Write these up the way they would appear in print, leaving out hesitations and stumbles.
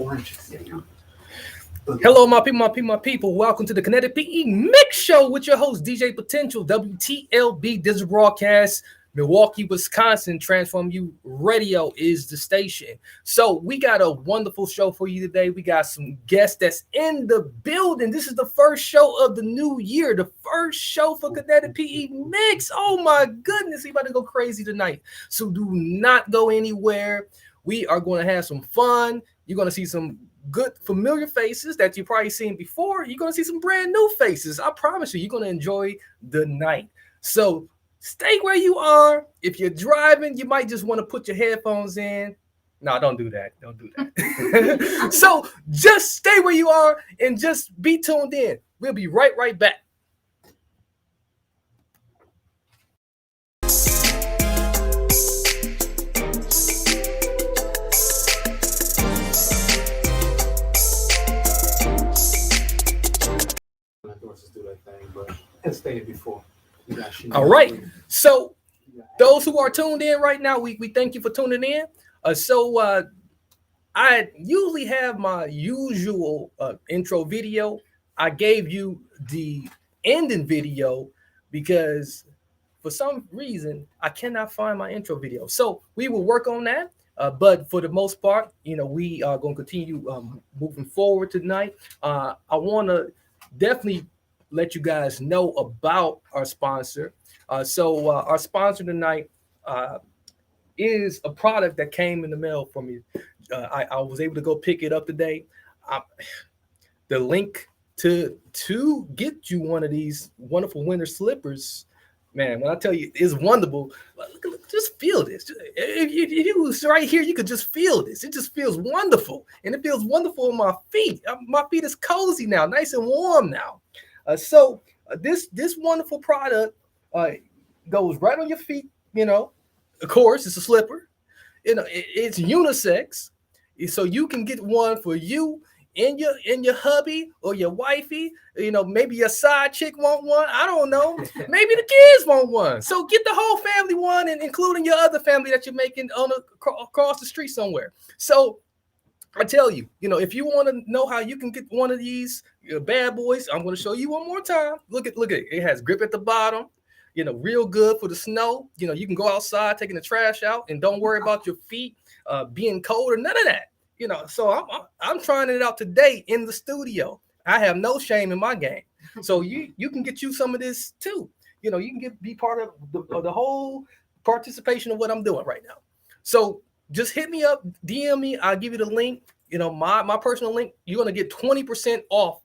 4 inches. There you go. Hello, my people. Welcome to the Kinetic PE Mix Show with your host, DJ Potential, WTLB Digital Broadcast, Milwaukee, Wisconsin. Transform You Radio is the station. So we got a wonderful show for you today. We got some guests that's in the building. This is the first show of the new year, the first show for Kinetic PE Mix. Oh my goodness, we about to go crazy tonight. So do not go anywhere. We are going to have some fun. You're going to see some good familiar faces that you've probably seen before. You're going to see some brand new faces. I promise you, you're going to enjoy the night. So stay where you are. If you're driving, you might just want to put your headphones in. No, don't do that. Don't do that. So just stay where you are and just be tuned in. We'll be right back. Do that thing, but as stated before. All right. So those who are tuned in right now, we thank you for tuning in. I usually have my usual intro video. I gave you the ending video because for some reason I cannot find my intro video. So we will work on that. But for the most part, we are going to continue moving forward tonight. I want to definitely let you guys know about our sponsor. Our sponsor tonight is a product that came in the mail for me. I was able to go pick it up today. The link to get you one of these wonderful winter slippers, man, when I tell you it's wonderful, look, just feel this. If you was right here, you could just feel this. It just feels wonderful. And it feels wonderful on my feet. My feet is cozy now, nice and warm now. This wonderful product goes right on your feet. Of course, it's a slipper. It's unisex, so you can get one for you and your hubby or your wifey. Maybe your side chick want one. I don't know. Maybe the kids want one. So get the whole family one, and including your other family that you're making across the street somewhere. So I tell you, if you want to know how you can get one of these bad boys, I'm going to show you one more time. Look at it. It has grip at the bottom, real good for the snow. You can go outside taking the trash out and don't worry about your feet being cold or none of that. So I'm trying it out today in the studio. I have no shame in my game. So you can get you some of this too. You can be part of the whole participation of what I'm doing right now. So just hit me up, DM me. I'll give you the link. My personal link. You're going to get 20% off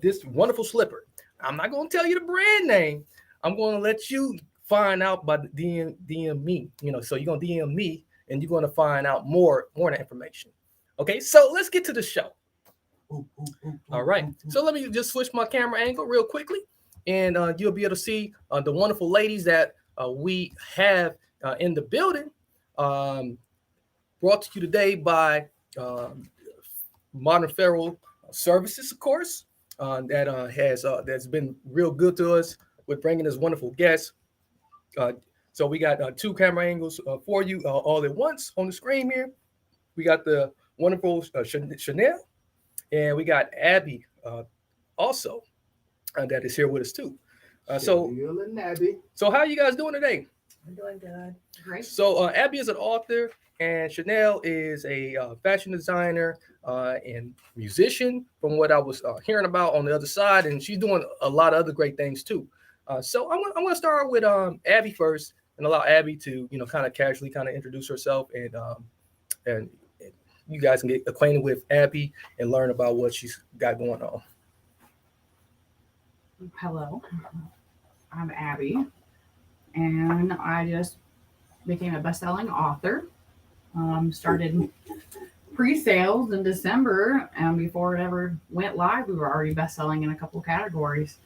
this wonderful slipper. I'm not going to tell you the brand name. I'm going to let you find out by the DM me. So you're going to DM me and you're going to find out more information. Okay, so let's get to the show. All right. So let me just switch my camera angle real quickly, and you'll be able to see the wonderful ladies that we have in the building. Brought to you today by Modern Feral Services, of course, that's been real good to us with bringing us wonderful guests. So we got two camera angles for you all at once on the screen here. We got the wonderful Chanelle, and we got Abby also that is here with us too. So how are you guys doing today? I'm doing good. Great. So Abby is an author, and Chanelle is a fashion designer and musician, from what I was hearing about on the other side, and she's doing a lot of other great things too. So I'm going to start with Abby first, and allow Abby to kind of casually introduce herself, and you guys can get acquainted with Abby and learn about what she's got going on. Hello, I'm Abby, and I just became a best-selling author. Started pre-sales in December, and before it ever went live, we were already best-selling in a couple categories.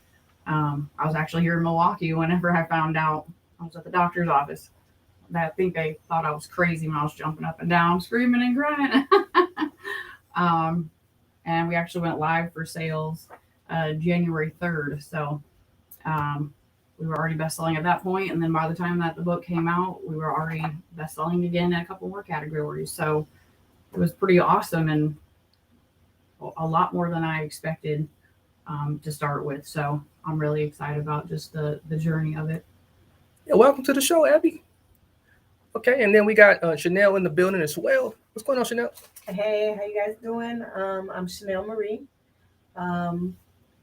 I was actually here in Milwaukee whenever I found out. I was at the doctor's office. I think they thought I was crazy when I was jumping up and down, screaming and crying. And we actually went live for sales January 3rd. So we were already best-selling at that point. And then by the time that the book came out, we were already best-selling again in a couple more categories. So it was pretty awesome. And a lot more than I expected to start with. So I'm really excited about just the journey of it. Yeah, welcome to the show, Abby. Okay, and then we got Chanelle in the building as well. What's going on, Chanelle? Hey, how you guys doing? I'm Chanelle Marie.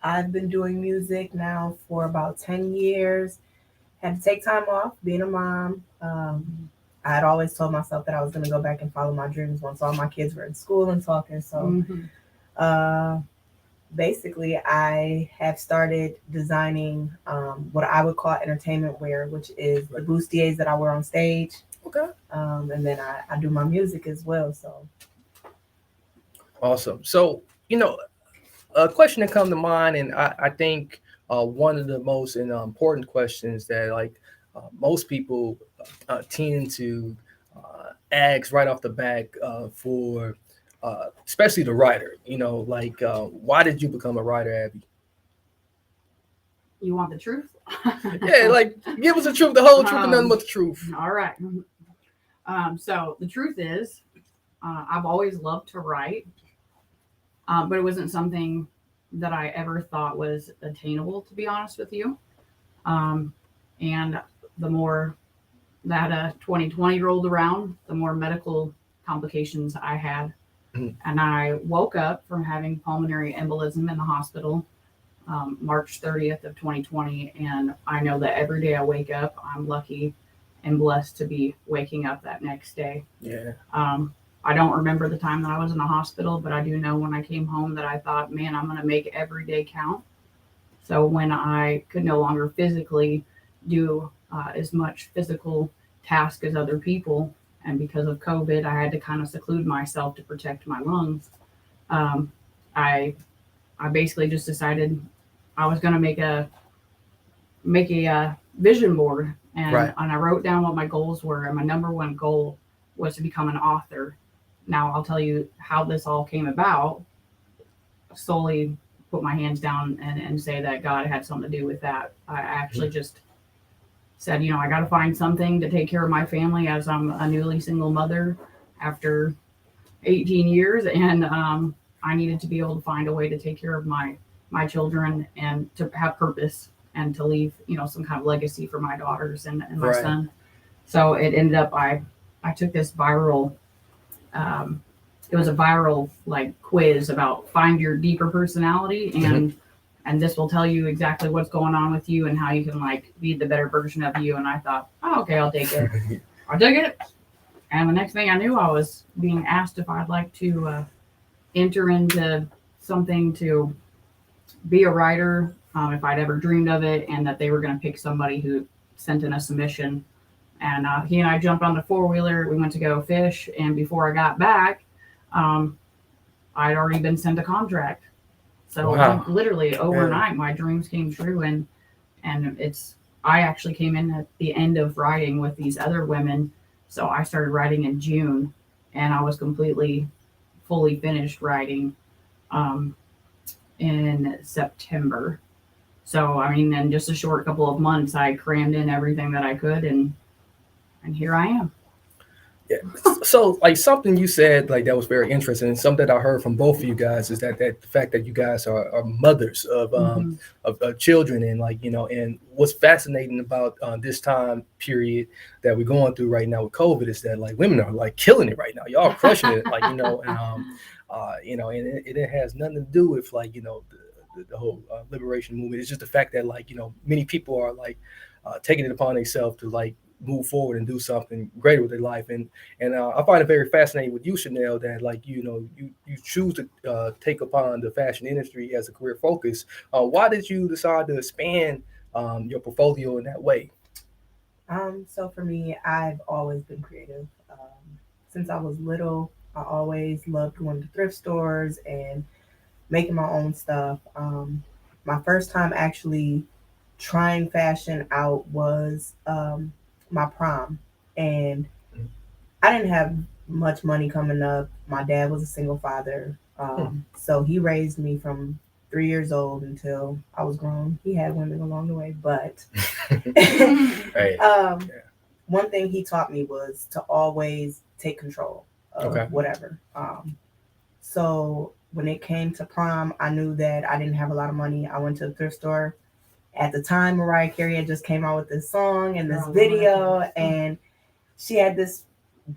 I've been doing music now for about 10 years. Had to take time off being a mom. I had always told myself that I was going to go back and follow my dreams once all my kids were in school and talking. So basically, I have started designing what I would call entertainment wear, which is the bustiers that I wear on stage. Okay. And then I do my music as well. So Awesome. So, a question that comes to mind, and I think one of the most important questions that most people tend to ask right off the bat for, especially the writer, why did you become a writer, Abby? You want the truth? Yeah, give us the truth, the whole truth, and nothing but the truth. All right. So the truth is, I've always loved to write, but it wasn't something that I ever thought was attainable, to be honest with you. And the more that 2020 rolled around, the more medical complications I had. And I woke up from having pulmonary embolism in the hospital March 30th of 2020. And I know that every day I wake up, I'm lucky and blessed to be waking up that next day. Yeah. I don't remember the time that I was in the hospital, but I do know when I came home that I thought, man, I'm going to make every day count. So when I could no longer physically do as much physical task as other people, and because of COVID, I had to kind of seclude myself to protect my lungs. I basically just decided I was going to make a vision board, and I wrote down what my goals were. And my number one goal was to become an author. Now I'll tell you how this all came about. Solely put my hands down and say that God had something to do with that. I actually just said, I got to find something to take care of my family, as I'm a newly single mother after 18 years. And I needed to be able to find a way to take care of my children and to have purpose and to leave, some kind of legacy for my daughters and my son. So it ended up, I took this viral, it was a viral quiz about find your deeper personality, and this will tell you exactly what's going on with you and how you can be the better version of you. And I thought, oh, okay, I'll take it. I took it. And the next thing I knew, I was being asked if I'd like to enter into something to be a writer, if I'd ever dreamed of it, and that they were going to pick somebody who sent in a submission. And he and I jumped on the four-wheeler. We went to go fish. And before I got back, I'd already been sent a contract. So literally overnight, my dreams came true. And I actually came in at the end of writing with these other women. So I started writing in June, and I was fully finished writing in September. So, in just a short couple of months, I crammed in everything that I could, and here I am. Yeah. So, something you said, that was very interesting, and something that I heard from both of you guys is that the fact that you guys are mothers of children, and and what's fascinating about this time period that we're going through right now with COVID is that women are killing it right now. Y'all crushing it, and it has nothing to do with the whole liberation movement. It's just the fact that many people are taking it upon themselves to move forward and do something greater with their life. And I find it very fascinating with you, Chanelle, that you choose to take upon the fashion industry as a career focus. Why did you decide to expand your portfolio in that way? So for me, I've always been creative. Since I was little, I always loved going to thrift stores and making my own stuff. My first time actually trying fashion out was my prom, and I didn't have much money coming up. My dad was a single father, so he raised me from 3 years old until I was grown. He had women along the way, but one thing he taught me was to always take control of whatever. So when it came to prom, I knew that I didn't have a lot of money. I went to the thrift store. At the time, Mariah Carey had just came out with this song and this video, and she had this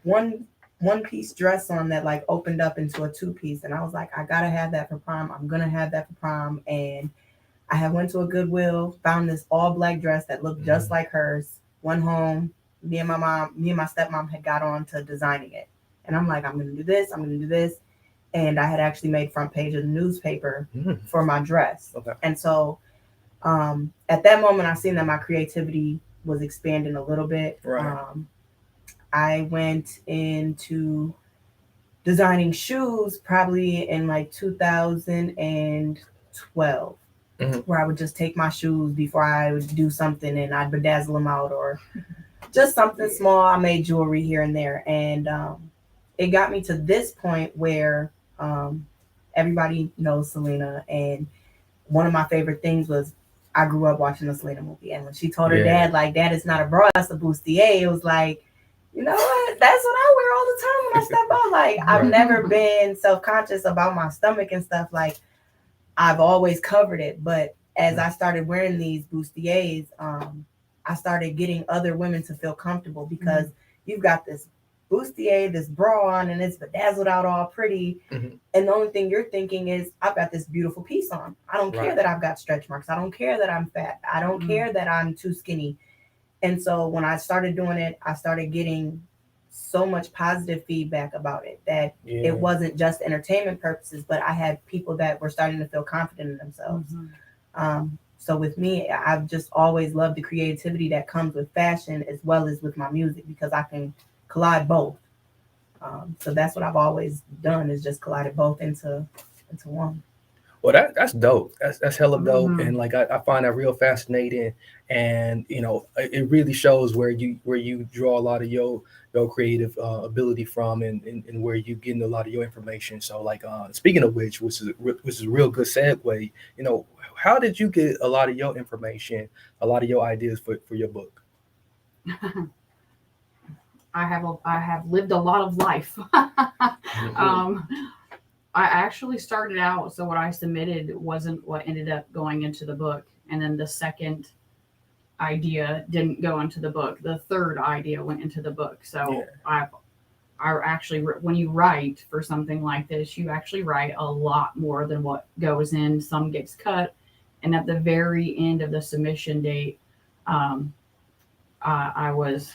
one piece dress on that like opened up into a 2-piece, and I was like, I gotta have that for prom. I'm gonna have that for prom. And I had went to a Goodwill, found this all black dress that looked just like hers. Went home. Me and my stepmom had got on to designing it, and I'm like, I'm gonna do this. I'm gonna do this. And I had actually made front page of the newspaper for my dress. Okay. And so at that moment, I seen that my creativity was expanding a little bit. Right. I went into designing shoes probably in like 2012, where I would just take my shoes before I would do something and I'd bedazzle them out, or just something small. I made jewelry here and there. And it got me to this point where everybody knows Selena. And one of my favorite things was I grew up watching the Selena movie. And when she told her dad, like, Dad, it's not a bra, it's a bustier, it was like, you know what? That's what I wear all the time when I step out. Like, I've never been self-conscious about my stomach and stuff. Like, I've always covered it. But as I started wearing these bustiers, I started getting other women to feel comfortable, because you've got this bustier, this bra on, and it's bedazzled out all pretty. And the only thing you're thinking is, I've got this beautiful piece on. I don't care that I've got stretch marks. I don't care that I'm fat. I don't care that I'm too skinny. And so when I started doing it, I started getting so much positive feedback about it, that it wasn't just entertainment purposes, but I had people that were starting to feel confident in themselves. So with me, I've just always loved the creativity that comes with fashion as well as with my music, because I can collide both. So that's what I've always done, is just collided both into one. Well, that's dope. That's hella dope, and like I find that real fascinating, and you know, it really shows where you draw a lot of your creative ability from, and where you getting a lot of your information. So, like speaking of which is a real good segue. You know, how did you get a lot of your information, a lot of your ideas for your book? I have lived a lot of life. I actually started out, so what I submitted wasn't what ended up going into the book. And then the second idea didn't go into the book. The third idea went into the book. So I actually, when you write for something like this, you actually write a lot more than what goes in. Some gets cut. And at the very end of the submission date, I was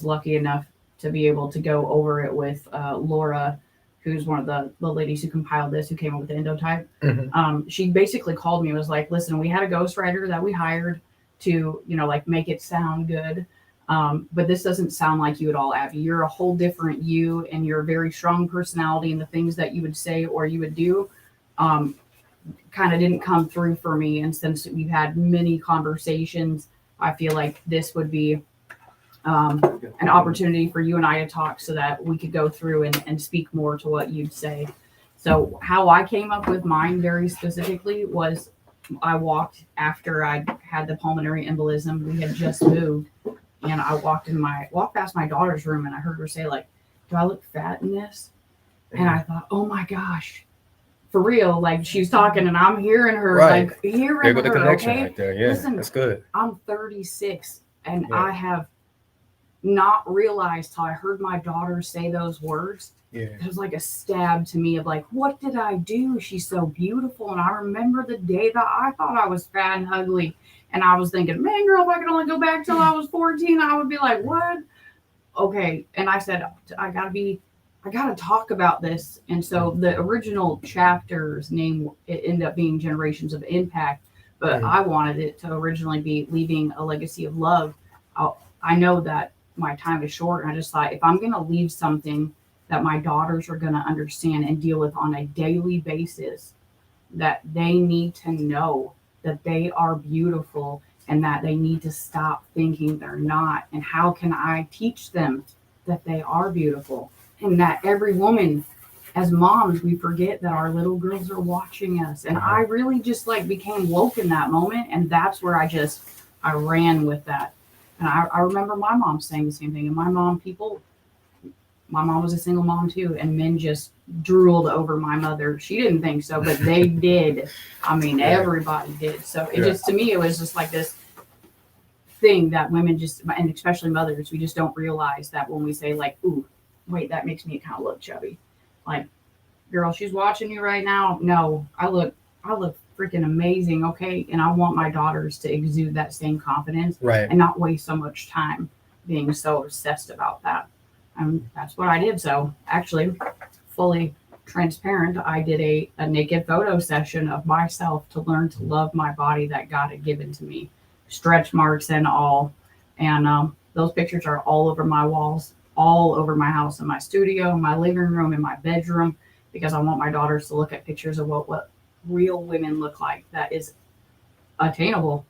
lucky enough to be able to go over it with Laura, who's one of the ladies who compiled this, who came up with the endotype. She basically called me and was like, listen, we had a ghostwriter that we hired to, you know, like make it sound good. But this doesn't sound like you at all, Abby. You're a whole different you, and you're a very strong personality, and the things that you would say or you would do kind of didn't come through for me. And since we've had many conversations, I feel like this would be an opportunity for you and I to talk, so that we could go through and speak more to what you'd say. So how I came up with mine very specifically was, I walked after I had the pulmonary embolism. We had just moved, and I walked past my daughter's room, and I heard her say, like, do I look fat in this? And I thought, oh my gosh, for real. Like, she's talking and I'm hearing her, like hearing there go the her. connection Okay, right there. Yeah, listen, that's good. I'm 36, and I have not realized till I heard my daughter say those words. It was like a stab to me of like, what did I do? She's so beautiful. And I remember the day that I thought I was fat and ugly, and I was thinking, man, girl, if I could only go back till I was 14, I would be like, what? Okay. And I said, I gotta talk about this. And so the original chapter's name, it ended up being Generations of Impact, but I wanted it to originally be Leaving a Legacy of Love. I know that my time is short, and I just thought, if I'm going to leave something that my daughters are going to understand and deal with on a daily basis, that they need to know that they are beautiful, and that they need to stop thinking they're not. And how can I teach them that they are beautiful? And that every woman, as moms, we forget that our little girls are watching us. And I really just like became woke in that moment. And that's where I ran with that. And I remember my mom saying the same thing. And my mom, people my mom was a single mom too, and men just drooled over my mother. She didn't think so, but they did. I mean, everybody did. So it just, to me, it was just like this thing that women just, and especially mothers, we just don't realize that when we say like, ooh, wait, that makes me kind of look chubby. Like, girl, she's watching you right now. No, I look freaking amazing. Okay. And I want my daughters to exude that same confidence Right. and not waste so much time being so obsessed about that. And that's what I did. So actually, fully transparent, I did a naked photo session of myself to learn to love my body that God had given to me, stretch marks and all. And those pictures are all over my walls, all over my house, in my studio, in my living room, in my bedroom, because I want my daughters to look at pictures of what real women look like that is attainable,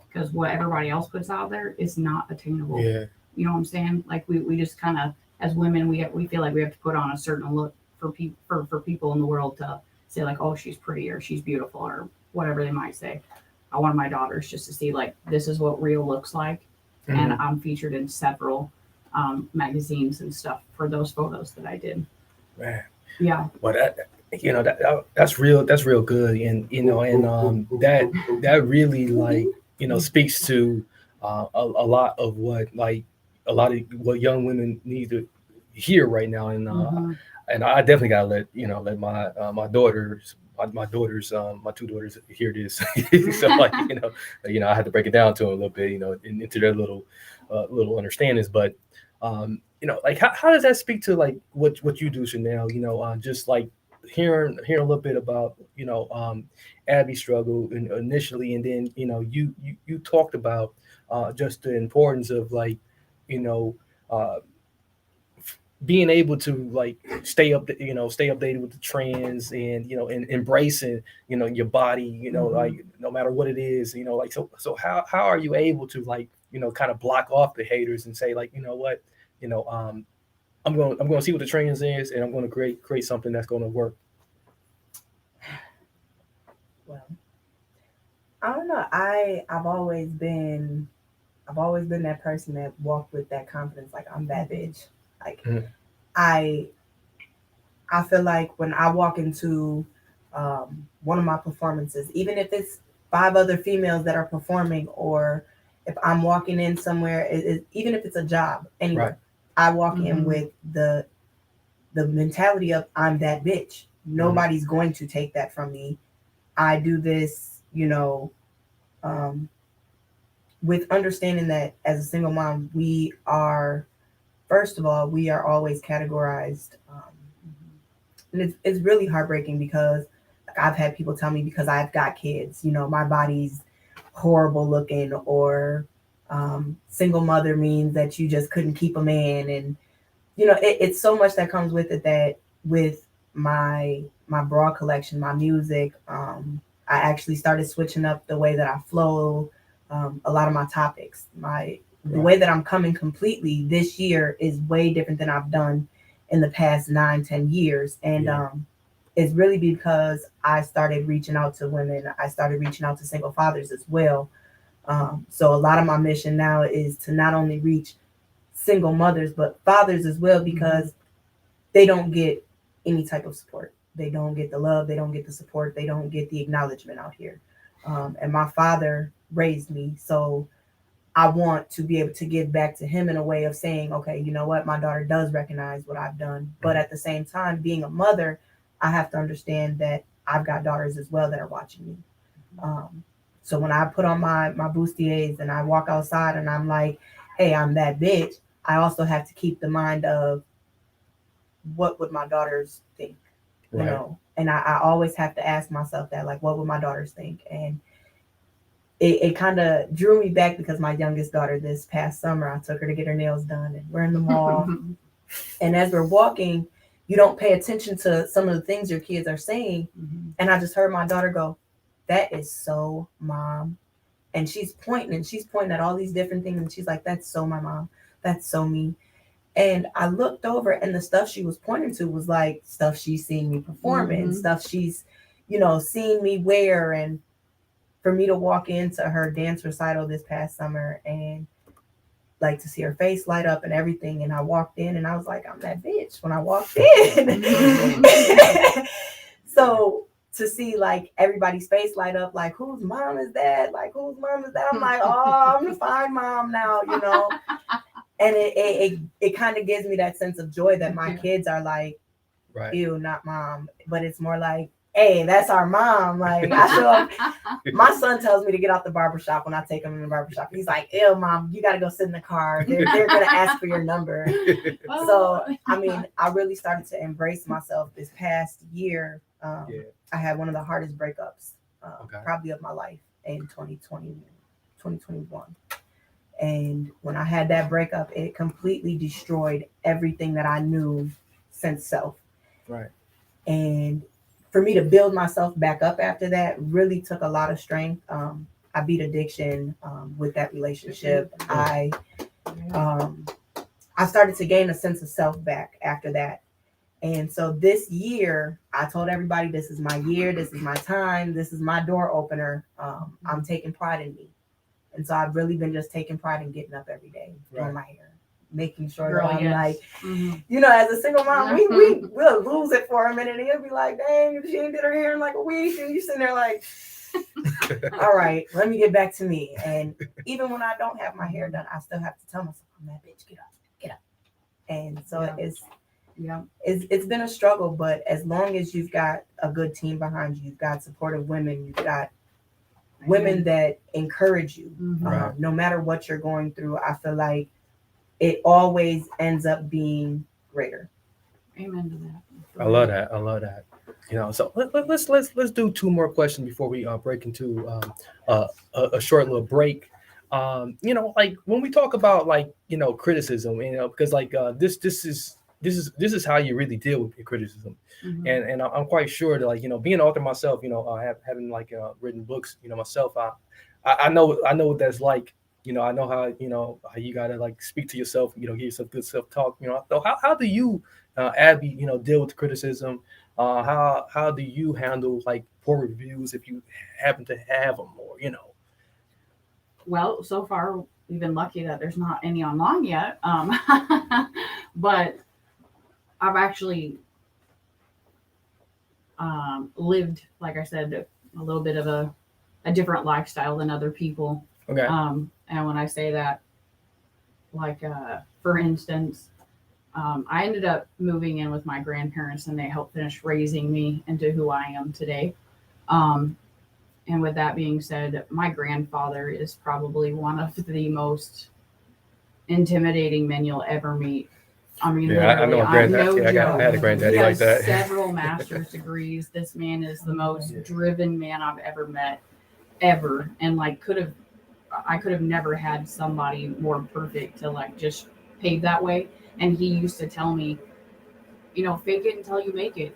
because what everybody else puts out there is not attainable. Yeah. You know what I'm saying? Like we just kind of, as women, we feel like we have to put on a certain look for people in the world to say like, oh, she's pretty or she's beautiful or whatever they might say. I wanted my daughters just to see like, this is what real looks like. Mm-hmm. And I'm featured in several magazines and stuff for those photos that I did. Man. Yeah. Well, that's real good, and that really like speaks to a lot of what young women need to hear right now, and and I definitely gotta let my daughters. My two daughters hear this, so like I had to break it down to them a little bit, into their little understandings. But like how does that speak to like what you do, Chanelle? Just like hearing a little bit about Abby's struggle initially, and then you talked about just the importance of like being able to like stay updated with the trends, and embracing your body, like no matter what it is, like so how are you able to like kind of block off the haters and say like, what, I'm going to see what the trends is, and I'm going to create something that's going to work. Well, I don't know. I've always been that person that walked with that confidence, like I'm that bitch. Like I feel like when I walk into one of my performances, even if it's 5 other females that are performing, or if I'm walking in somewhere, even if it's a job, anywhere, right. I walk in with the mentality of I'm that bitch. Nobody's going to take that from me. I do this, with understanding that as a single mom, we are, first of all, we are always categorized. And it's really heartbreaking because I've had people tell me because I've got kids, my body's horrible looking, or single mother means that you just couldn't keep a man. And, it's so much that comes with it, that with my bra collection, my music, I actually started switching up the way that I flow, a lot of my topics. The way that I'm coming completely this year is way different than I've done in the past 9-10 years. And it's really because I started reaching out to women. I started reaching out to single fathers as well. So a lot of my mission now is to not only reach single mothers, but fathers as well, because they don't get any type of support. They don't get the love. They don't get the support. They don't get the acknowledgement out here. And my father raised me. So I want to be able to give back to him in a way of saying, okay, you know what? My daughter does recognize what I've done. But at the same time, being a mother, I have to understand that I've got daughters as well that are watching me. So when I put on my bustiers and I walk outside and I'm like, hey, I'm that bitch, I also have to keep the mind of what would my daughters think, And I always have to ask myself that, like, what would my daughters think? And it kind of drew me back because my youngest daughter this past summer, I took her to get her nails done, and we're in the mall. And as we're walking, you don't pay attention to some of the things your kids are saying. And I just heard my daughter go, that is so mom. And she's pointing at all these different things. And she's like, that's so my mom. That's so me. And I looked over, and the stuff she was pointing to was like stuff she's seen me performing, stuff she's, seen me wear. And for me to walk into her dance recital this past summer and like to see her face light up and everything. And I walked in and I was like, I'm that bitch when I walked in. So to see like everybody's face light up, like whose mom is that? Like whose mom is that? I'm like, oh, I'm the fine mom now, you know. And it kind of gives me that sense of joy that my kids are like, Right. ew, not mom. But it's more like, hey, that's our mom. Like I show up. My son tells me to get out the barbershop when I take him in the barbershop. He's like, ew, mom, you got to go sit in the car. They're going to ask for your number. So, I mean, I really started to embrace myself this past year. I had one of the hardest breakups probably of my life in 2021. And when I had that breakup, it completely destroyed everything that I knew since self. Right. And for me to build myself back up after that really took a lot of strength. I beat addiction with that relationship. I started to gain a sense of self back after that. And so this year, I told everybody, this is my year, this is my time, this is my door opener. I'm taking pride in me. And so I've really been just taking pride in getting up every day, doing my hair, making sure that I'm like, you know, as a single mom, we'll lose it for a minute and you'll be like, dang, she ain't did her hair in like a week. And you sitting there like, all right, let me get back to me. And even when I don't have my hair done, I still have to tell myself, I'm that bitch, get up. And so it's been a struggle, but as long as you've got a good team behind you, you've got supportive women, you've got women that encourage you, no matter what you're going through, I feel like it always ends up being greater. Amen to that. I love that. You know, so let's do two more questions before we break into a short little break. You know, like when we talk about like, you know, criticism, you know, because like this is how you really deal with your criticism. And I'm quite sure that, like, you know, being an author myself, you know, having like written books, you know, myself, I know what that's like. You know, I know how, you know, how you gotta like speak to yourself, you know, give yourself good self-talk. You know, so how do you, Abby, you know, deal with the criticism? How do you handle like poor reviews if you happen to have them, or you know? Well, so far we've been lucky that there's not any online yet. But I've actually lived, like I said, a little bit of a different lifestyle than other people. Okay. And when I say that, like, for instance, I ended up moving in with my grandparents and they helped finish raising me into who I am today. And with that being said, my grandfather is probably one of the most intimidating men you'll ever meet. I mean, I know a granddad. I had a granddaddy like that. Several master's degrees. This man is the most driven man I've ever met, ever. And like, I could have never had somebody more perfect to like just pave that way. And he used to tell me, you know, fake it until you make it.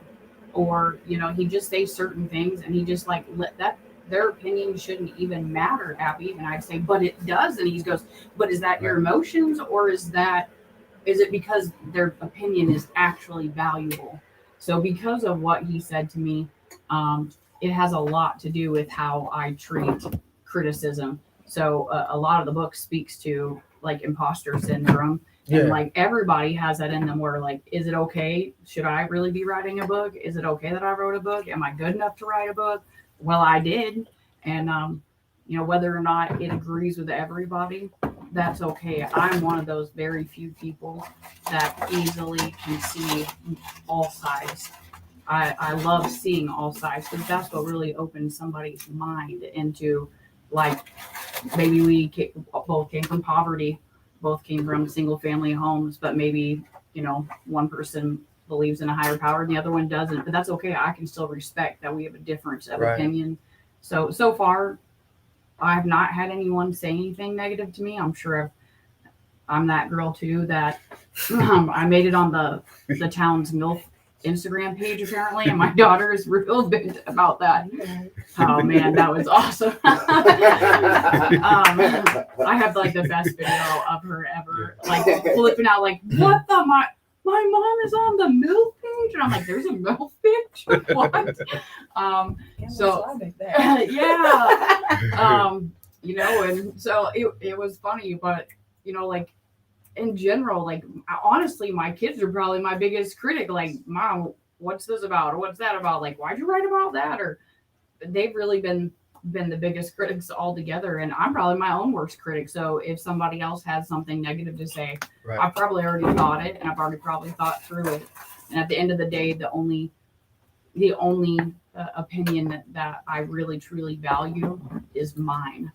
Or, you know, he just say certain things and he just like let that, their opinion shouldn't even matter, Abby. And I'd say, but it does. And he goes, but is that your emotions, or is it because their opinion is actually valuable? So because of what he said to me, it has a lot to do with how I treat criticism. So a lot of the book speaks to like imposter syndrome. And like everybody has that in them where like, is it okay? Should I really be writing a book? Is it okay that I wrote a book? Am I good enough to write a book? Well, I did. And, you know, whether or not it agrees with everybody, that's okay. I'm one of those very few people that easily can see all sides. I love seeing all sides because that's what really opens somebody's mind into, like, maybe we both came from poverty, both came from single family homes, but maybe, you know, one person believes in a higher power and the other one doesn't, but that's okay. I can still respect that we have a difference of opinion. So far, I've not had anyone say anything negative to me. I'm sure I'm that girl too that I made it on the town's MILF Instagram page apparently, and my daughter is real big about that. Oh man, that was awesome. I have like the best video of her ever, like flipping out, like, what the my mom is on the MILF page, and I'm like, there's a MILF page? What? You know, and so it was funny, but like in general, like honestly, my kids are probably my biggest critic. Like, Mom, what's this about? Or what's that about? Like, why'd you write about that? Or they've really been the biggest critics altogether. And I'm probably my own worst critic. So if somebody else has something negative to say, Right. I've probably already thought it, and I've already probably thought through it. And at the end of the day, the only opinion that I really truly value is mine.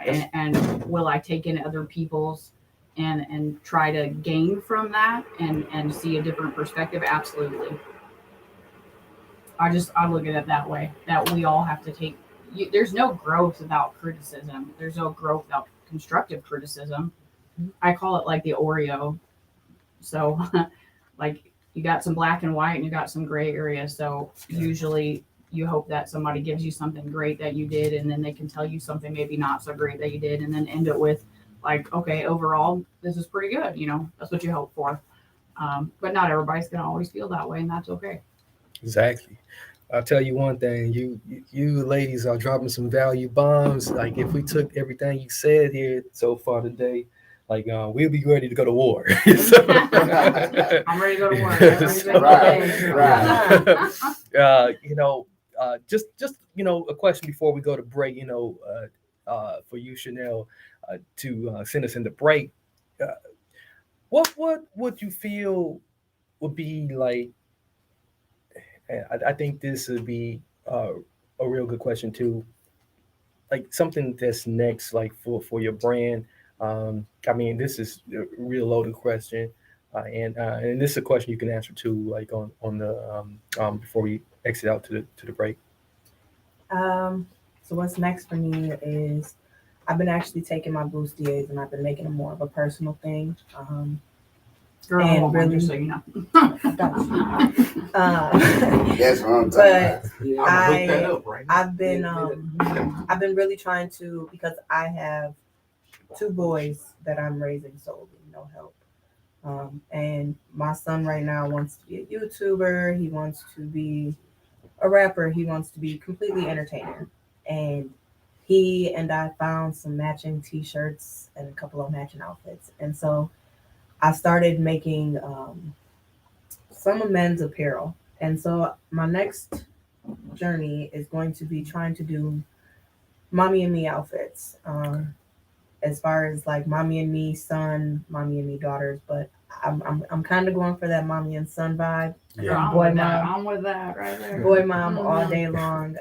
And will I take in other people's and try to gain from that and see a different perspective? Absolutely. I look at it that way, that we all have to take, there's no growth without criticism. There's no growth without constructive criticism. I call it like the Oreo. So like you got some black and white and you got some gray area. So usually you hope that somebody gives you something great that you did, and then they can tell you something maybe not so great that you did, and then end it with like, okay, overall, this is pretty good. That's what you hope for. But not everybody's going to always feel that way, and that's okay. Exactly. I'll tell you one thing, you ladies are dropping some value bombs. Like if we took everything you said here so far today, like we'll be ready to go to war. I'm ready to go to war. Just a question before we go to break. For you, Chanelle, to send us into break. What would you feel would be like? I think this would be a real good question too. Like something that's next, like for your brand. This is a real loaded question, and this is a question you can answer too, like on the before we exit out to the break. So what's next for me is I've been actually taking my bustiers and I've been making them more of a personal thing. Girl, And really- just so you know. That's what I'm talking But about. Yeah, I'm gonna hook that up right now. I've been really trying to, because I have 2 boys that I'm raising solely, no help. And my son right now wants to be a YouTuber. He wants to be a rapper. He wants to be completely entertainer. And he and I found some matching t-shirts and a couple of matching outfits. And so I started making some men's apparel. And so my next journey is going to be trying to do mommy and me outfits. As far as like mommy and me son, mommy and me daughters, but I'm kind of going for that mommy and son vibe. Girl, I'm with that right there. Boy mom all day long.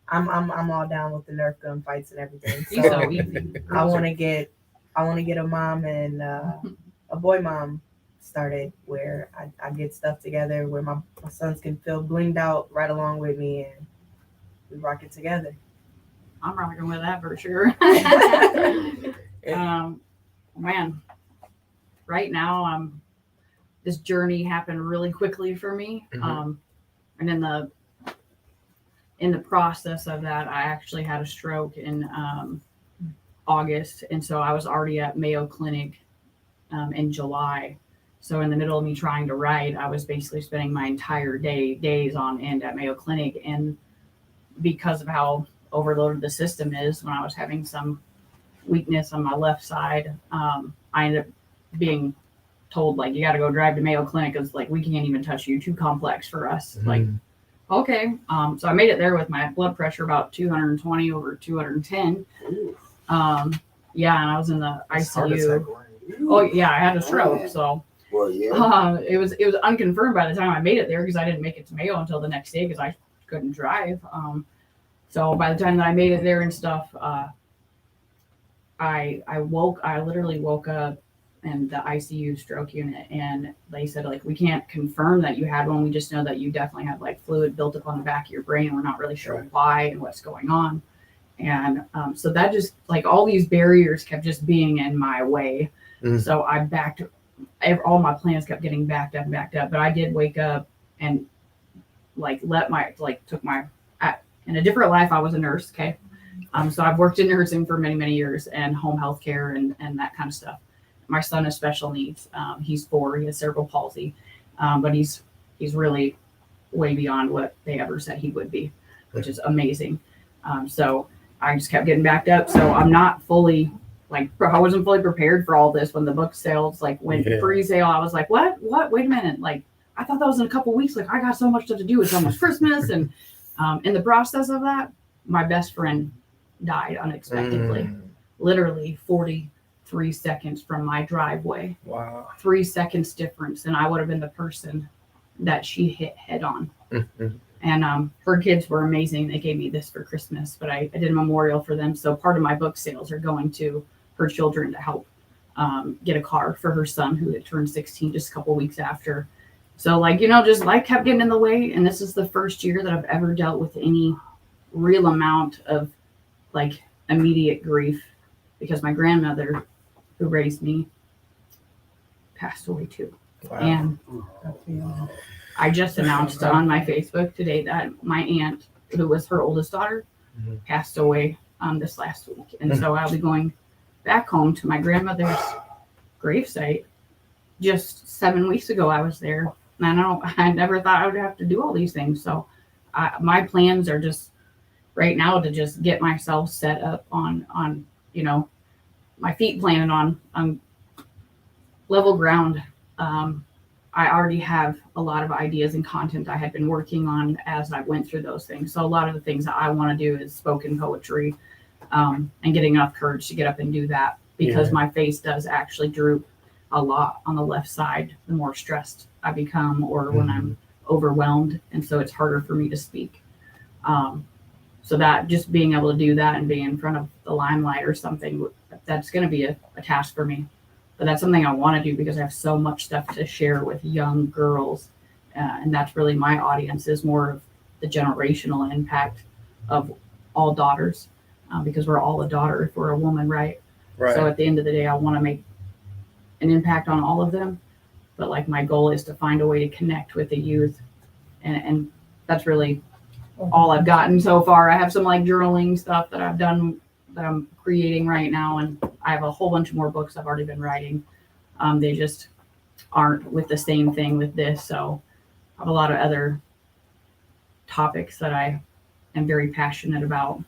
I'm all down with the Nerf gun fights and everything. He's so easy. I want to get a mom and a boy mom started where I get stuff together where my sons can feel blinged out right along with me and we rock it together. I'm rocking with that for sure. Man, right now this journey happened really quickly for me. Mm-hmm. And in the process of that, I actually had a stroke in August, and so I was already at Mayo Clinic in July. So in the middle of me trying to write, I was basically spending my entire days on end at Mayo Clinic, and because of how overloaded the system is, when I was having some weakness on my left side, I ended up being told, like, you got to go drive to Mayo Clinic because, like, we can't even touch you, too complex for us. Mm-hmm. Like, okay. So I made it there with my blood pressure about 220 over 210. Yeah, and I was in the ICU. Oh yeah, I had a stroke. So Well, yeah. it was unconfirmed by the time I made it there, because I didn't make it to Mayo until the next day because I couldn't drive. So by the time that I made it there and stuff, I literally woke up in the ICU stroke unit, and they said, like, we can't confirm that you had one. We just know that you definitely had like fluid built up on the back of your brain. We're not really sure why and what's going on. And so that just, like, all these barriers kept just being in my way. Mm. So I backed, all my plans kept getting backed up, but I did wake up and like took my, in a different life, I was a nurse. Okay. So I've worked in nursing for many, many years, and home health care and that kind of stuff. My son has special needs. He's 4, he has cerebral palsy, but he's really way beyond what they ever said he would be, which is amazing. So I just kept getting backed up. So I'm not fully like I wasn't fully prepared for all this when the book sales like went pre-sale. I was like, what? Wait a minute. Like, I thought that was in a couple weeks. Like, I got so much stuff to do. It's almost Christmas. And in the process of that, my best friend died unexpectedly. Literally 43 seconds from my driveway. Wow. 3 seconds difference. And I would have been the person that she hit head on. And her kids were amazing. They gave me this for Christmas, but I did a memorial for them. So part of my book sales are going to her children to help get a car for her son who had turned 16 just a couple weeks after. So like, you know, just life kept getting in the way. And this is the first year that I've ever dealt with any real amount of like immediate grief because my grandmother who raised me passed away too. Wow. And I just announced on my Facebook today that my aunt, who was her oldest daughter, passed away this last week. And so I'll be going back home to my grandmother's gravesite. Just 7 weeks ago, I was there. And I never thought I would have to do all these things. So my plans are just right now to just get myself set up on you know, my feet planted on level ground. I already have a lot of ideas and content I had been working on as I went through those things. So a lot of the things that I want to do is spoken poetry and getting enough courage to get up and do that because my face does actually droop a lot on the left side the more stressed I become or when I'm overwhelmed. And so it's harder for me to speak. So that just being able to do that and being in front of the limelight or something, that's going to be a task for me. But that's something I want to do because I have so much stuff to share with young girls. And that's really my audience is more of the generational impact of all daughters because we're all a daughter if we're a woman, right? So at the end of the day, I want to make an impact on all of them. But like my goal is to find a way to connect with the youth. And that's really all I've gotten so far. I have some like journaling stuff that I've done that I'm creating right now. And I have a whole bunch of more books I've already been writing. They just aren't with the same thing with this. So I have a lot of other topics that I am very passionate about.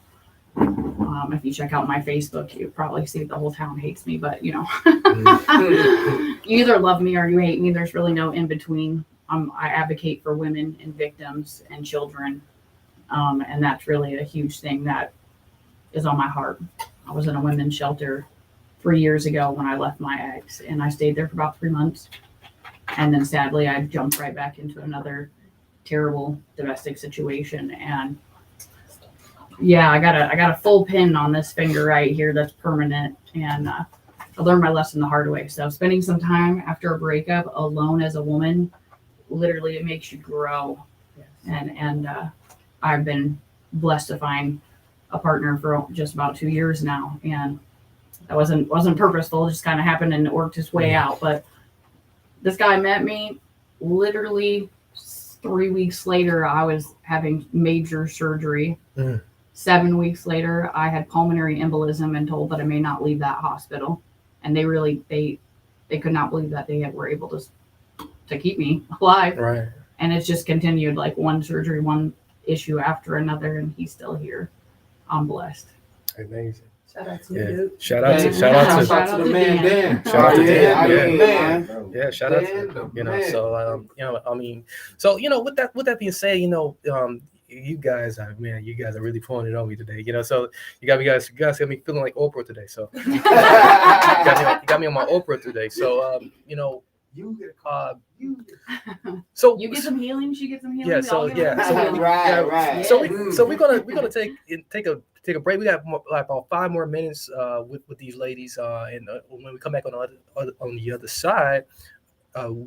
If you check out my Facebook, you probably see the whole town hates me, but you know, you either love me or you hate me. There's really no in between. I advocate for women and victims and children. And that's really a huge thing that is on my heart. I was in a women's shelter 3 years ago when I left my ex, and I stayed there for about 3 months. And then sadly, I jumped right back into another terrible domestic situation. And yeah, I got a full pin on this finger right here that's permanent. And I learned my lesson the hard way. So spending some time after a breakup alone as a woman, literally it makes you grow. And I've been blessed to find a partner for just about 2 years now. And that wasn't purposeful. It just kind of happened and it worked its way out. But this guy met me literally 3 weeks later. I was having major surgery. 7 weeks later, I had pulmonary embolism and told that I may not leave that hospital. And they could not believe that they were able to keep me alive. Right. And it's just continued like one surgery, one issue after another, and he's still here. I'm blessed. Amazing. Shout out to you, dude. Shout out to Shout out to the man, Dan. Shout out to Dan. Dan. Yeah, shout out to you know. So you know, I mean, so you know, with that being said, you know, you guys are really pulling it on me today. You know, so you guys got me feeling like Oprah today. So you got me on my Oprah today. So you know. So you get some healing, she gets some healing. Yeah, so right. So we're gonna take a break. We got like about 5 more minutes with these ladies, and when we come back on the other side,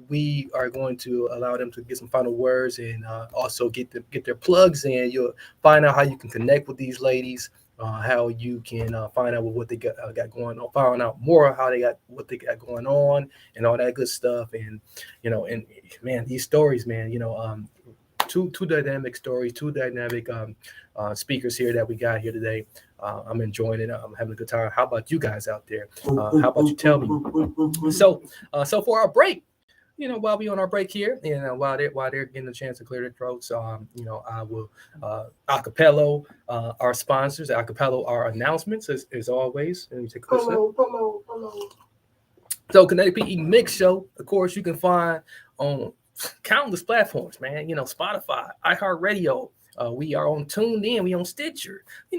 we are going to allow them to get some final words and also get their plugs in. You'll find out how you can connect with these ladies. How you can find out what they got going on, find out more how what they got going on, and all that good stuff. And you know, and man, these stories, man, you know, two dynamic stories, two dynamic speakers here that we got here today. I'm enjoying it. I'm having a good time. How about you guys out there? How about you tell me? So for our break, while we on our break here, and while they're getting a chance to clear their throats, I will acapello our sponsors, acapello our announcements as always. Let me take a quick sip. So Connecticut Eating Mix Show, of course, you can find on countless platforms, man. Spotify, iHeartRadio. We are on Tuned In. We on Stitcher. We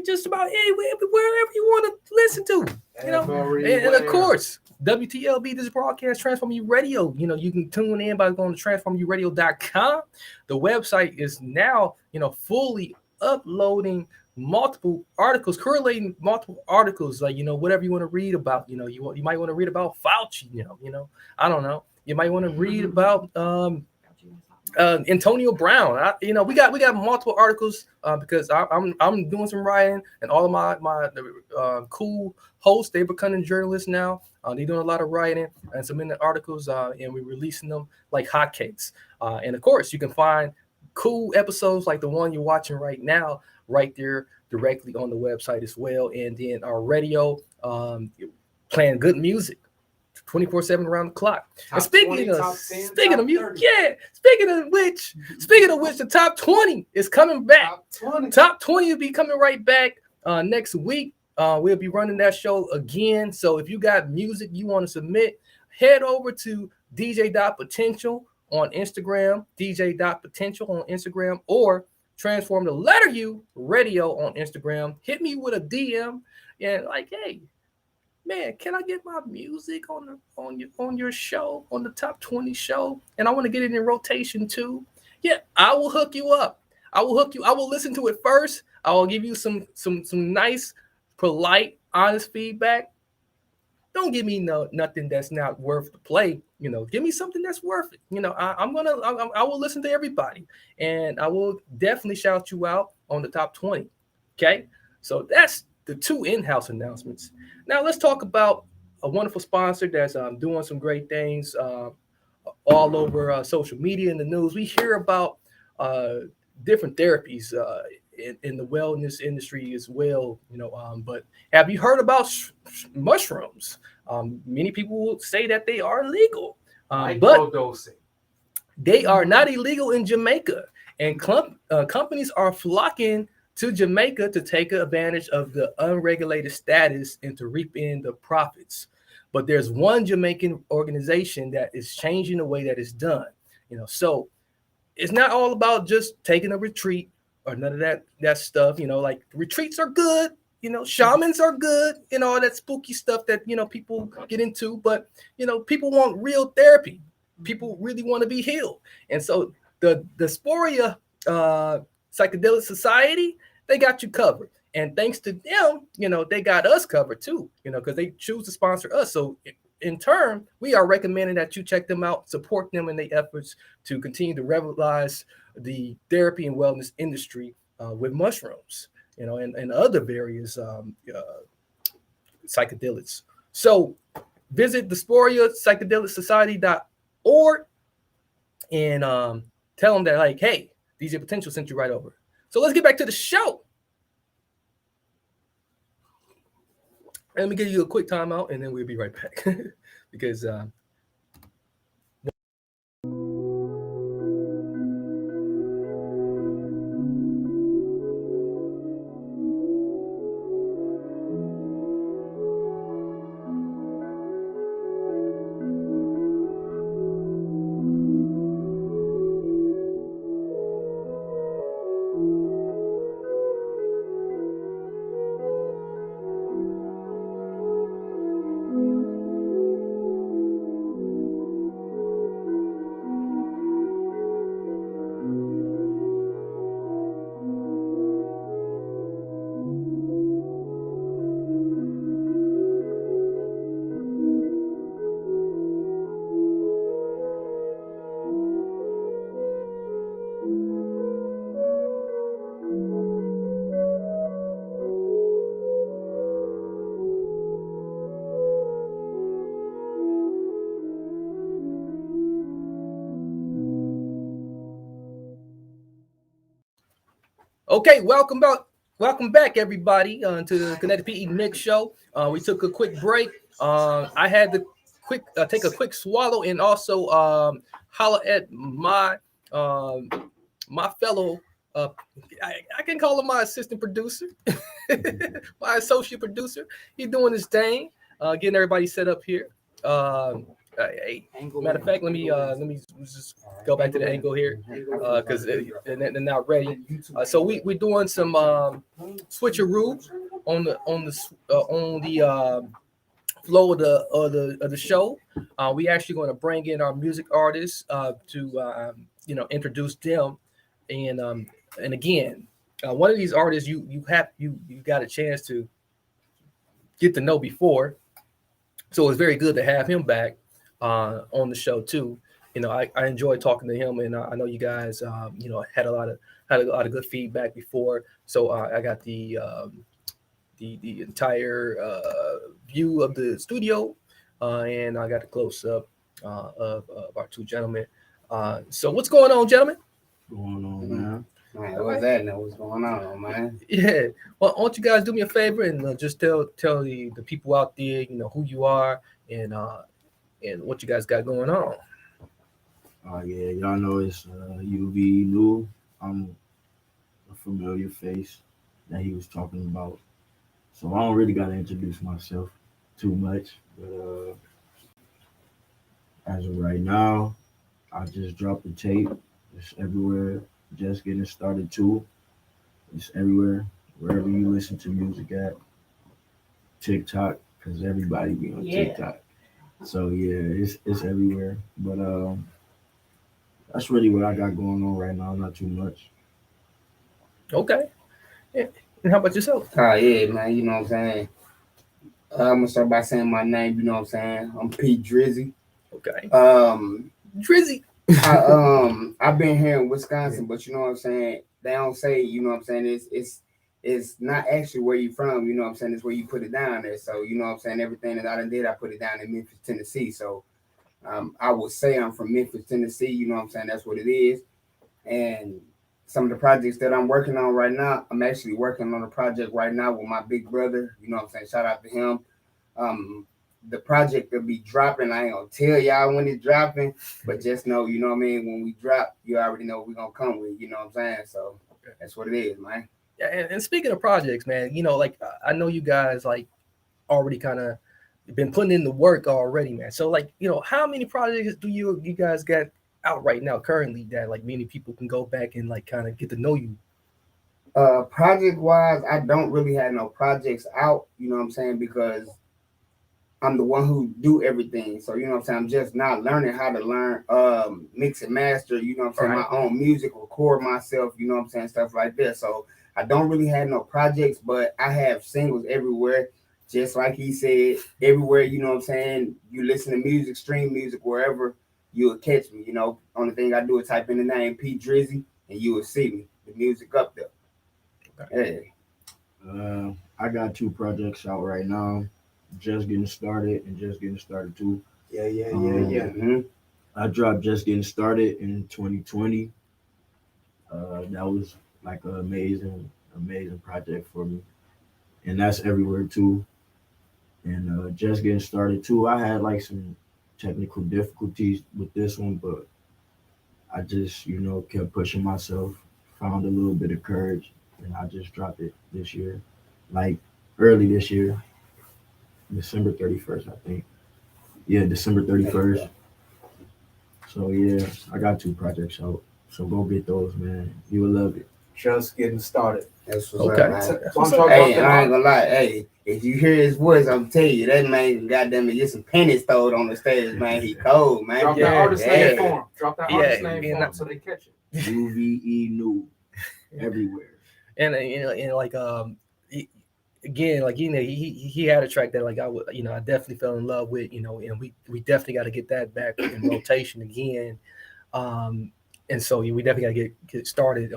just about wherever you want to listen to. And of course, WTLB, this broadcast Transform You Radio. You can tune in by going to transformuradio.com. The website is now, fully uploading multiple articles, correlating multiple articles, like whatever you want to read about. You might want to read about Fauci. I don't know. You might want to read about Antonio Brown. We got multiple articles because I'm doing some writing, and all of my cool hosts, they're becoming journalists now. They're doing a lot of writing and some in the articles, and we're releasing them like hotcakes. And of course, you can find cool episodes like the one you're watching right now, right there directly on the website as well. And then our radio, playing good music 24/7 around the clock. And speaking of music, speaking of which, the top 20 is coming back. Top 20 will be coming right back next week. We'll be running that show again. So if you got music you want to submit, head over to DJ.Potential on Instagram, DJ.Potential on Instagram, or Transform the Letter U Radio on Instagram. Hit me with a DM and like, hey, man, can I get my music on your show, on the top 20 show? And I want to get it in rotation too. Yeah, I will hook you up. I will listen to it first. I will give you some nice, polite, honest feedback. Don't give me nothing that's not worth the play. Give me something that's worth it. I will listen to everybody, and I will definitely shout you out on the top 20. Okay, so that's the two in-house announcements. Now let's talk about a wonderful sponsor that's doing some great things all over social media and the news. We hear about different therapies in the wellness industry as well, but have you heard about mushrooms? Many people will say that they are illegal, but they are not illegal in Jamaica, and companies are flocking to Jamaica to take advantage of the unregulated status and to reap in the profits. But there's one Jamaican organization that is changing the way that it's done. So it's not all about just taking a retreat or none of that stuff. Like retreats are good, shamans are good, all that spooky stuff that people get into. But people want real therapy. People really want to be healed, and so the Sporia Psychedelic Society, they got you covered. And thanks to them, they got us covered too, because they choose to sponsor us. So in turn, we are recommending that you check them out, support them in their efforts to continue to revitalize the therapy and wellness industry with mushrooms, and other various psychedelics. So visit the Sporia Psychedelic Society.org and tell them that, like, hey, DJ Potential sent you right over. So let's get back to the show. Let me give you a quick timeout, and then we'll be right back because okay, welcome back, everybody, to the Connecticut Eating Mix Show. We took a quick break. I had to take a quick swallow, and also holler at my my fellow. I can call him my assistant producer, my associate producer. He's doing his thing, getting everybody set up here. Hey, matter of fact, let me just go back to the angle here because they're not ready. So we're doing some switcheroo on the flow of the show. We actually going to bring in our music artists to introduce them, and again, one of these artists you got a chance to get to know before, so it's very good to have him back on the show too. I enjoyed talking to him, and I know you guys had a lot of good feedback before, so I got the entire view of the studio, and I got a close up of our two gentlemen. So what's going on, gentlemen? Going on, man. Man, what's that now? What's going on, man? Yeah. Well, why don't you guys do me a favor and just tell the people out there, who you are and what you guys got going on. Yeah, y'all know it's UV New. I'm a familiar face that he was talking about. So I don't really got to introduce myself too much. But as of right now, I just dropped the tape. It's everywhere. Just getting started too. It's everywhere. Wherever you listen to music at. TikTok, because everybody be on TikTok. So yeah, it's everywhere. But that's really what I got going on right now. Not too much. Okay. Yeah. And how about yourself? Yeah, man. You know what I'm saying? I'm gonna start by saying my name. You know what I'm saying? I'm Pete Drizzy. Okay. Drizzy. I've been here in Wisconsin, but you know what I'm saying? They don't say, you know what I'm saying? It's not actually where you from, you know what I'm saying? It's where you put it down there. So, you know what I'm saying? Everything that I done did, I put it down in Memphis, Tennessee. So I would say I'm from Memphis, Tennessee, you know what I'm saying? That's what it is. And some of the projects that I'm working on right now, I'm actually working on a project right now with my big brother, you know what I'm saying? Shout out to him. The project will be dropping. I ain't gonna tell y'all when it's dropping, but just know, you know what I mean? When we drop, you already know what we're gonna come with, you know what I'm saying? So that's what it is, man. Yeah, and speaking of projects, man, like I know you guys like already kind of been putting in the work already, man. So like, how many projects do you guys got out right now currently that like many people can go back and like kind of get to know you? Project wise, I don't really have no projects out, you know what I'm saying? Because I'm the one who do everything. So, you know what I'm saying? I'm just not learning how to learn mix and master, you know what I'm saying? Right. My own music, record myself, you know what I'm saying? Stuff like that. So I don't really have no projects, but I have singles everywhere. Just like he said, everywhere, you know what I'm saying? You listen to music, stream music, wherever, you will catch me, Only thing I do is type in the name P Drizzy and you will see me. The music up there. Okay. Hey. I got 2 projects out right now. Just getting started and just getting started too. Yeah. Mm-hmm. I dropped Just Getting Started in 2020. That was like an amazing project for me. And that's everywhere too. And Just Getting Started too. I had like some technical difficulties with this one, but I just, kept pushing myself, found a little bit of courage, and I just dropped it this year. Like early this year. December 31st, I think. Yeah, December 31st. So yeah, I got 2 projects out. So go get those, man. You will love it. Just getting started. That's what's Okay. up, man. Hey, I ain't gonna lie. Hey, if you hear his voice, I'm telling you, that man, goddamn it, get some pennies thrown on the stage, man. He cold, man. Drop that artist name for him. Drop that artist name for him so they catch it. UVE New. Everywhere. And like again, like he had a track that like I definitely fell in love with, and we definitely got to get that back in rotation again, and so we definitely got to get started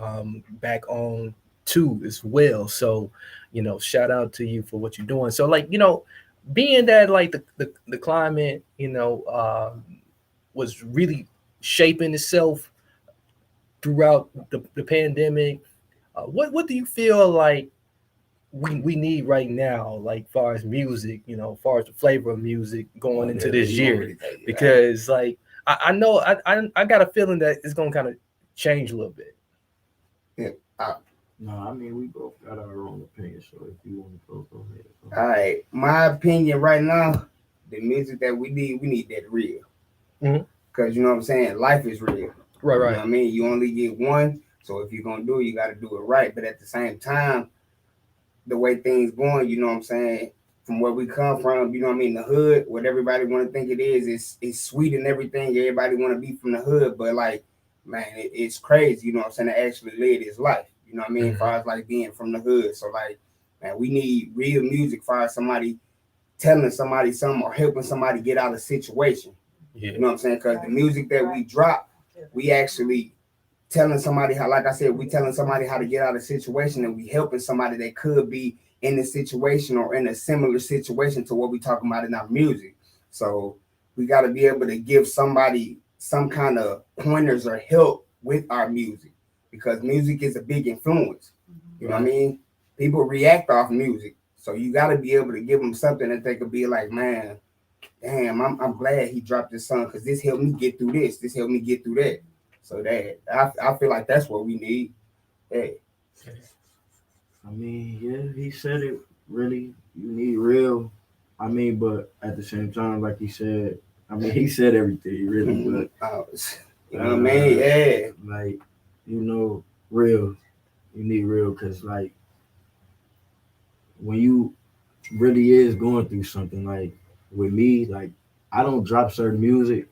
back on 2 as well. So shout out to you for what you're doing. So like being that like the climate was really shaping itself throughout the pandemic, what do you feel like we need right now, like far as music, far as the flavor of music going into this year, because like I know I got a feeling that it's gonna kind of change a little bit. No, I mean we both got our own opinion, so if you want to go ahead. All right, my opinion right now, the music that we need that real. Because you know what I'm saying, life is real. Right. You know what I mean? You only get one, so if you're gonna do it, you got to do it right. But at the same time, the way things going, you know what I'm saying, from where we come from, you know what I mean, the hood, what everybody want to think it is, it's sweet and everything. Everybody want to be from the hood, but like, man, it's crazy, you know what I'm saying, to actually live this life. You know what I mean? As far as like being from the hood. So like, man, we need real music for somebody telling somebody something or helping somebody get out of a situation. Yeah. You know what I'm saying? Because the music that we drop, we actually telling somebody how, like I said, we telling somebody how to get out of a situation, and we helping somebody that could be in a situation or in a similar situation to what we talking about in our music. So we got to be able to give somebody some kind of pointers or help with our music, because music is a big influence. You know what I mean? People react off music. So you got to be able to give them something that they could be like, man, damn, I'm glad he dropped this song because this helped me get through this. This helped me get through that. So that I feel like that's what we need. Hey. I mean, yeah, he said it. Really, you need real. I mean, but at the same time, like he said, I mean, he said everything really, but you know what I mean? Yeah. Like, real. You need real, because like when you really is going through something, like with me, like I don't drop certain music,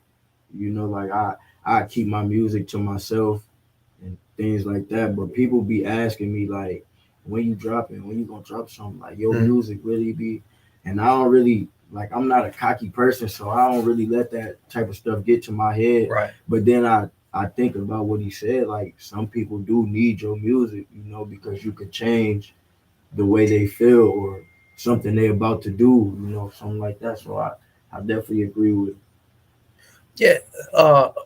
like I keep my music to myself and things like that. But people be asking me like, when you gonna drop something, like your music really be, and I don't really, like, I'm not a cocky person, so I don't really let that type of stuff get to my head. Right. But then I think about what he said, like some people do need your music, because you could change the way they feel or something they're about to do, something like that. So I definitely agree with him. Yeah.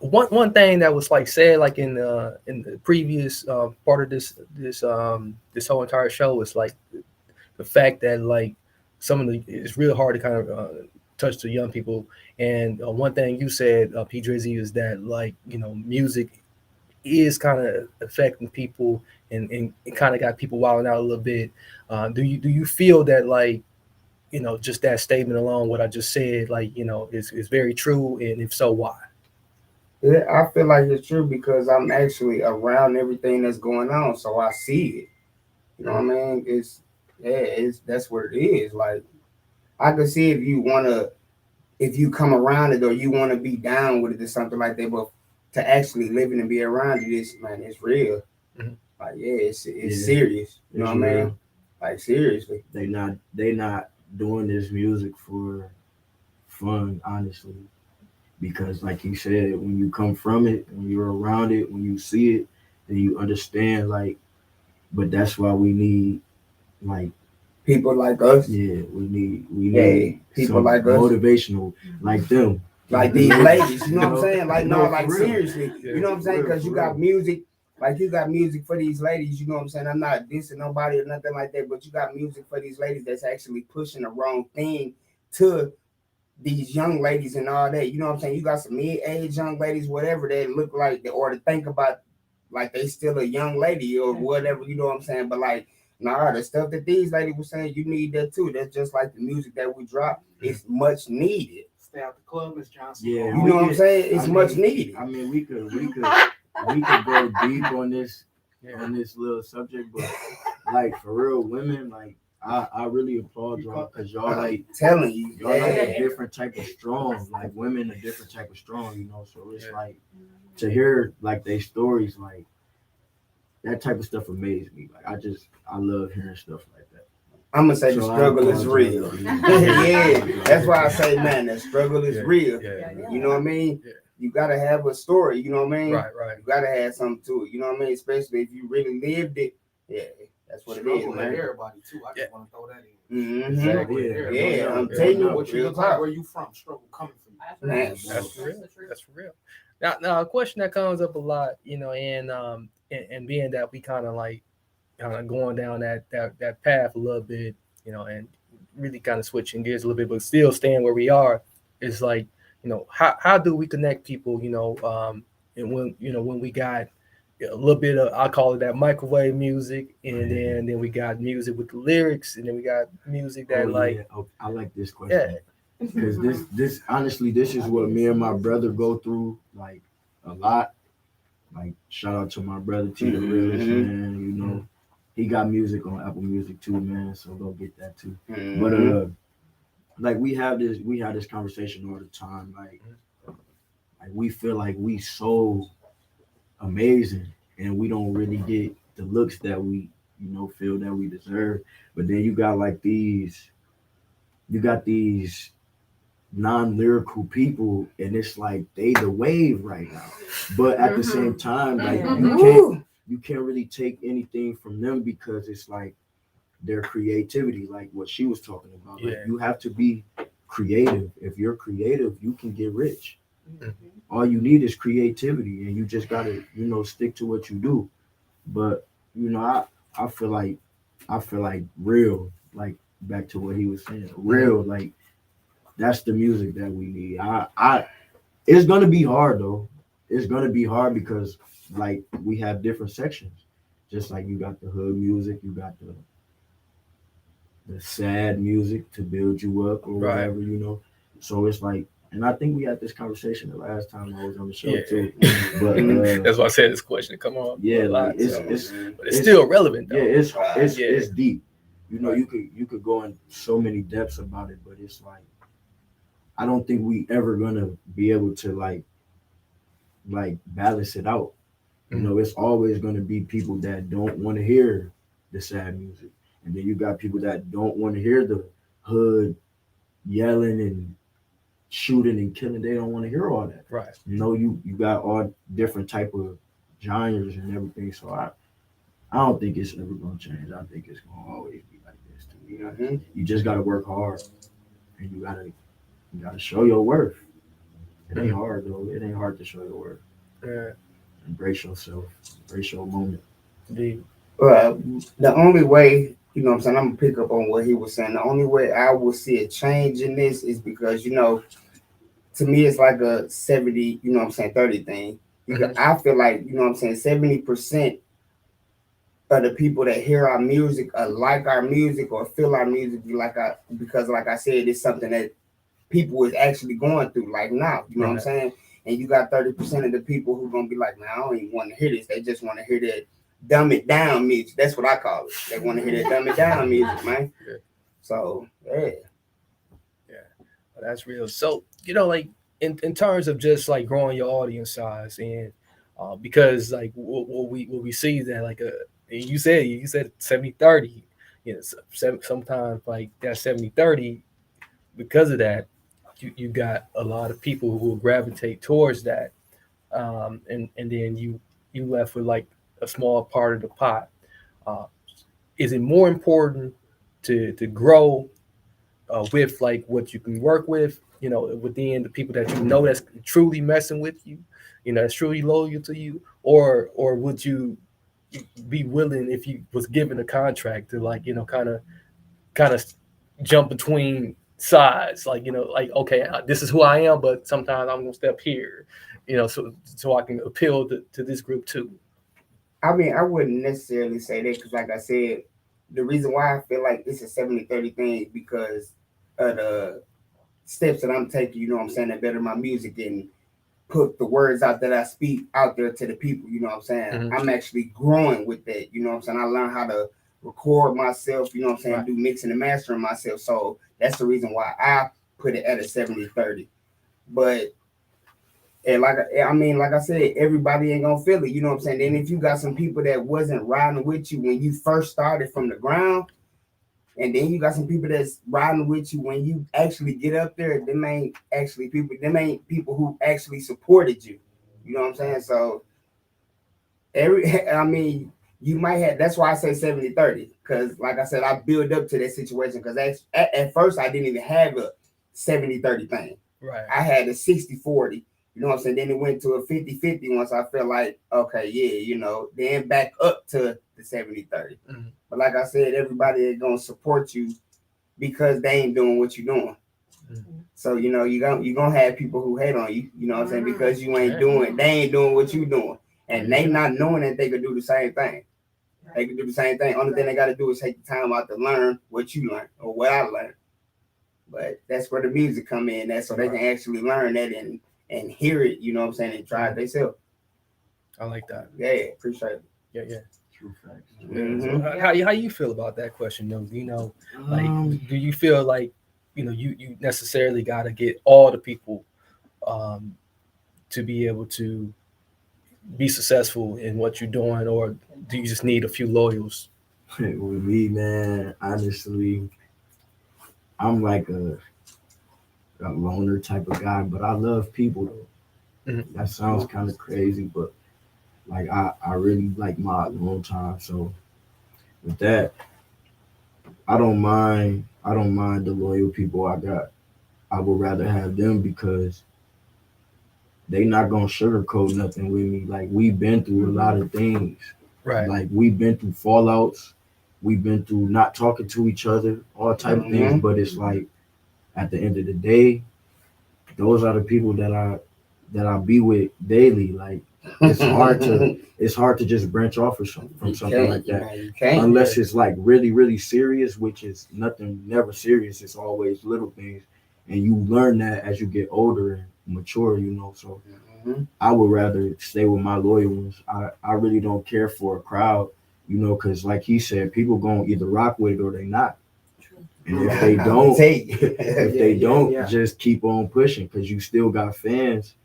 One thing that was like said like in the previous part of this whole entire show is like the fact that like it's real hard to kind of touch the young people. And one thing you said, P. Drizzy, is that like music is kind of affecting people and it kind of got people wilding out a little bit. Do you feel that like just that statement alone, what I just said, like is very true, and if so, why? Yeah, I feel like it's true because I'm actually around everything that's going on, so I see it. You know what I mean? It's that's what it is. Like I could see if you come around it or you want to be down with it or something like that, but to actually live it and be around it, it's real. Like it's serious. You know what I mean? Like seriously, they not doing this music for fun, honestly. Because like you said, when you come from it, when you're around it, when you see it, then you understand, like, but that's why we need like people like us. Yeah, we need people like us, motivational like them. Like these ladies, you know what I'm saying? Like no, like seriously, you know what I'm saying? Because you got music, like you got music for these ladies, you know what I'm saying? I'm not dissing nobody or nothing like that, but you got music for these ladies that's actually pushing the wrong thing to these young ladies and all that. You know what I'm saying? You got some mid-age young ladies, whatever they look like, or to think about like they still a young lady or whatever, you know what I'm saying? But like, nah, the stuff that these ladies were saying, you need that too. That's just like the music that we drop. It's much needed. Stay out the club, Miss Johnson. Yeah, you know what I'm saying? It's much needed. I mean, we could go deep on this little subject, but like for real, women, like I really applaud y'all because y'all like telling you, y'all like a different type of strong, like women a different type of strong, So it's like to hear like their stories, like that type of stuff amazes me. Like I love hearing stuff like that. I'm gonna say the struggle is real. Yeah, that's why I say, man, the struggle is real. You know what I mean? Yeah. You gotta have a story. You know what I mean? Right. You gotta have something to it. You know what I mean? Especially if you really lived it. Yeah, that's what it is, man. Everybody too. I just want to throw that in. Exactly. Yeah, I'm telling you what you look like. Where you from? Struggle coming from you. That's real. That's for real. Now, a question that comes up a lot, and being that we kind of like going down that path a little bit, and really kind of switching gears a little bit, but still staying where we are. Is like, how do we connect people, and when we got a little bit of, I call it that microwave music, and then we got music with the lyrics, and then we got music that I like this question because this honestly, this is what me and my brother go through like a lot. Like, shout out to my brother T the realest, man. He got music on Apple Music too, man. So go get that too. But like we have this conversation all the time. Like we feel like we so amazing, and we don't really get the looks that we feel that we deserve. But then you got these non-lyrical people, and it's like they the wave right now. But at the same time, like you can't really take anything from them because it's like their creativity, like what she was talking about. Like you have to be creative. If you're creative, you can get rich. All you need is creativity, and you just gotta stick to what you do. But I feel like real, like back to what he was saying, real, like that's the music that we need. It's gonna be hard though. It's gonna be hard because like we have different sections. Just like you got the hood music, you got the sad music to build you up or whatever, So it's like, and I think we had this conversation the last time I was on the show too. But that's why I said this question. Come on. Yeah, like but it's still relevant though. Yeah, it's deep. You could go in so many depths about it, but it's like I don't think we ever gonna be able to like balance it out. It's always gonna be people that don't want to hear the sad music, and then you got people that don't want to hear the hood yelling and shooting and killing. They don't want to hear all that. Right. You got all different type of genres and everything. So I don't think it's ever gonna change. I think it's gonna always be like this to me. You just gotta work hard, and you gotta show your worth. It ain't hard though. It ain't hard to show your worth. Yeah. Embrace yourself. Embrace your moment. Indeed. The only way, I'm gonna pick up on what he was saying. The only way I will see a change in this is because, to me it's like a 70, 30 thing. I feel like, 70% of the people that hear our music like our music or feel our music because like I said, it's something that people is actually going through like now, what I'm saying? And you got 30% of the people who gonna be like, man, I don't even want to hear this. They just want to hear that dumb it down music. That's what I call it. They want to hear that dumb it down music, man. Yeah. So yeah, well, that's real. So like in terms of just like growing your audience size, and because like what we see that like you said 70-30, sometimes like that 70-30, because of that you got a lot of people who will gravitate towards that, and then you left with like a small part of the pot. Is it more important to grow with like what you can work with, within the people that that's truly messing with you, that's truly loyal to you, or would you be willing, if you was given a contract, to like kind of jump between sides, like okay, this is who I am, but sometimes I'm gonna step here, so I can appeal to this group too. I mean, I wouldn't necessarily say that because, like I said, the reason why I feel like it's a 70-30 thing because of the steps that I'm taking, that better my music and put the words out that I speak out there to the people, I'm actually growing with that, I learned how to record myself, do mixing and mastering myself. So that's the reason why I put it at a 70-30. But and like I said, everybody ain't gonna feel it, Then if you got some people that wasn't riding with you when you first started from the ground, and then you got some people that's riding with you when you actually get up there, them ain't people who actually supported you. You know what I'm saying? So you might have, that's why I say 70-30, because like I said, I build up to that situation because at first I didn't even have a 70-30 thing. Right. I had a 60-40, You know what I'm saying? Then it went to a 50-50 once I felt like, okay, yeah, you know, then back up to the 70-30. Mm-hmm. But like I said, everybody is gonna support you because they ain't doing what you're doing. Mm-hmm. So, you know, you're gonna have people who hate on you, you know what I'm saying, because you ain't doing, they ain't doing what you doing. And they not knowing that they could do the same thing. They can do the same thing. Only thing they gotta do is take the time out to learn what you learned or what I learned. But that's where the music come in. That's so they can actually learn that and hear it, you know what I'm saying, and try it themselves. I like that. Yeah, appreciate it. Yeah. True facts. So how you feel about that question, though? You know, like, do you feel like, you know, you necessarily got to get all the people to be able to be successful in what you're doing, or do you just need a few loyals? With me, man, honestly, I'm like a loner type of guy, but I love people though. Mm-hmm. That sounds kind of crazy, but like I really like my alone time. So with that, I don't mind the loyal people I got. I would rather have them because they not gonna sugarcoat nothing with me. Like, we've been through a lot of things. Right. Like, we've been through fallouts. We've been through not talking to each other, all type of things. But it's like, at the end of the day, those are the people that I be with daily. Like, it's hard to just branch off from something like that. Unless it's like really, really serious, which is nothing, never serious. It's always little things. And you learn that as you get older and mature, you know. So I would rather stay with my loyal ones. I really don't care for a crowd, you know, because like he said, people gonna either rock with it or they not. And if they don't, just keep on pushing, because you still got fans,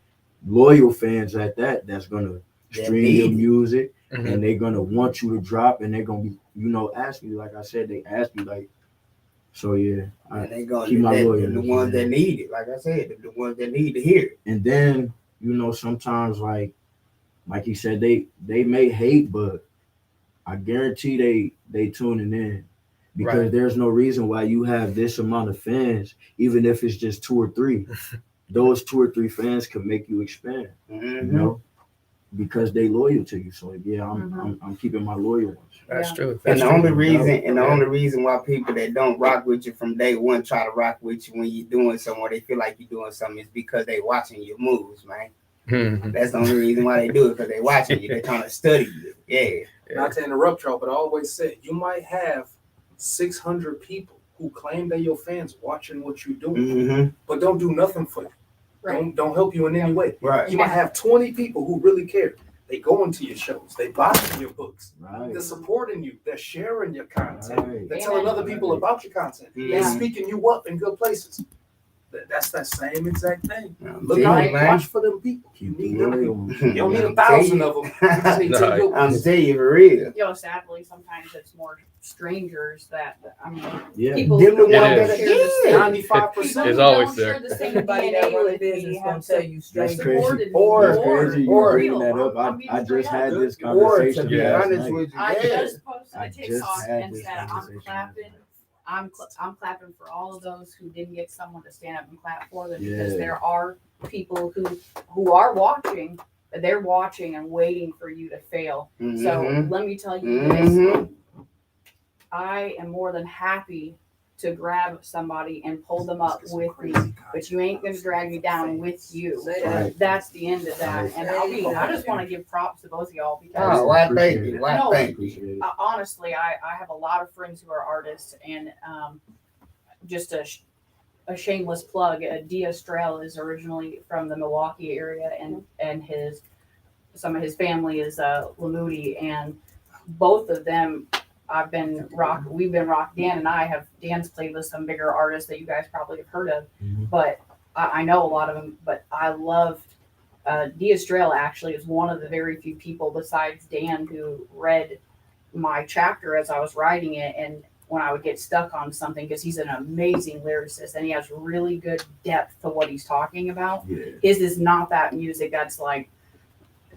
loyal fans at that, that's gonna stream your music, and they're gonna want you to drop, and they're gonna be, you know, ask you, like I said, they ask you, like, so yeah, and they gonna keep my loyal, the ones that need it, like I said, the ones that need to hear it. And then, you know, sometimes like he said, they may hate, but I guarantee they tuning in. Because there's no reason why you have this amount of fans, even if it's just 2 or 3. Those 2 or 3 fans can make you expand, you know, because they loyal to you. So yeah, I'm keeping my loyal ones. That's true. And the only reason why people that don't rock with you from day one try to rock with you when you're doing something, or they feel like you're doing something, is because they watching your moves, man. Mm-hmm. That's the only reason why they do it, because they watching you. They trying to study you. Yeah. Not to interrupt y'all, but I always say you might have 600 people who claim they're your fans watching what you're doing, but don't do nothing for you. Right. Don't help you in any way. Right. You might have 20 people who really care. They go into your shows. They buy your books. Right. They're supporting you. They're sharing your content. Right. They're telling other people about your content. They're speaking you up in good places. That's that same exact thing. Look out, watch for them people. You need them people. You don't need 1,000 of them. You just need 2 good ones. I'm telling you, for real. You know, sadly, sometimes it's more strangers that, I mean, Yeah. people Them the who ones don't that share the same 95%. It's who always don't there. share the same Everybody that DNA run a with business me gonna have tell you That's straight. crazy. supported me. Or- Crazy you Or bringing that real. up. I'm being I just straight had up. this Or to conversation be last honest night. with you, I just posted I a just TikTok had and this said I'm conversation clapping. last night. I'm clapping for all of those who didn't get someone to stand up and clap for them, Yeah. because there are people who are watching, but they're watching and waiting for you to fail. So let me tell you this. I am more than happy to grab somebody and pull them up with me, but you ain't gonna drag me down with you. Right. That's the end of that. And I just want to give props to both of y'all, because Oh, why thank Appreciate you. it. Why No. thank you. Appreciate it. honestly, I have a lot of friends who are artists, and just a shameless plug. Dia Strel is originally from the Milwaukee area, and some of his family is Lamoody, and both of them we've been rock. Dan and I have, Dan's played with some bigger artists that you guys probably have heard of, but I know a lot of them. But I loved Dia Strel. Actually is one of the very few people besides Dan who read my chapter as I was writing it, and when I would get stuck on something, because he's an amazing lyricist and he has really good depth to what he's talking about. Yeah. His is not that music that's like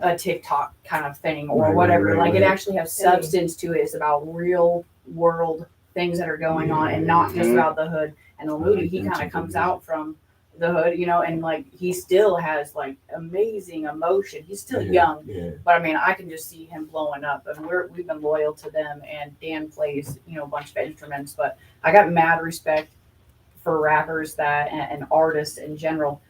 a TikTok kind of thing or whatever. It actually has substance to it. It's about real world things that are going on, and not just about the hood. And Lamoody, he kind of comes out from the hood, you know, and like he still has like amazing emotion. He's still Yeah, young, yeah. but I mean, I can just see him blowing up, and we've been loyal to them. And Dan plays, you know, a bunch of instruments, but I got mad respect for rappers that and artists in general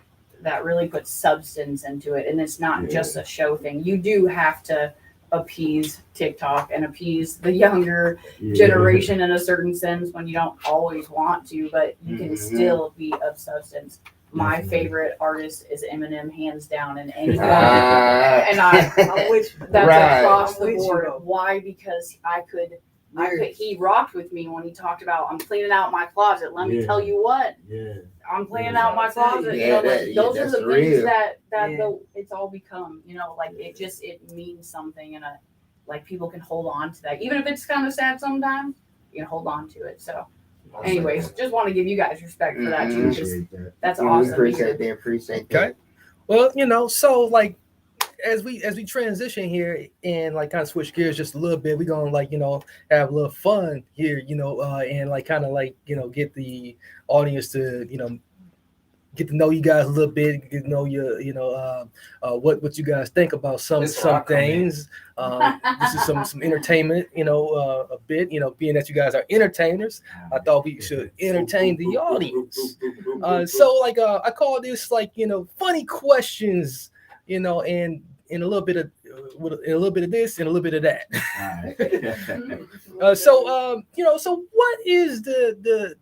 that really put substance into it, and it's not just a show thing. You do have to appease TikTok and appease the younger generation in a certain sense when you don't always want to, but you can still be of substance. My favorite artist is Eminem, hands down, in any form. And I'm with you. that's Right. across I'm the with board. you. Why? Because I could, he rocked with me when he talked about, I'm cleaning out my closet. Let me tell you what. Yeah. I'm cleaning out my closet. Yeah, You know, that- like, yeah, those are that's the real. things that Yeah. it's all become. You know, like it means something, and like people can hold on to that, even if it's kind of sad sometimes. You can hold on to it. So, anyways, just want to give you guys respect for that too. 'Cause Appreciate that. that's We awesome. appreciate that. Appreciate that. Okay. Well, you know, so like as we transition here and like kind of switch gears just a little bit, we're gonna like, you know, have a little fun here, you know, and like kind of like, you know, get the audience to, you know, get to know you guys a little bit, get to know you know, what you guys think about some things. This is some entertainment, you know, a bit, you know, being that you guys are entertainers, I thought we should entertain the audience. So like I call this like, you know, funny questions, you know, and in a little bit of this and a little bit of that. So you know, so what is the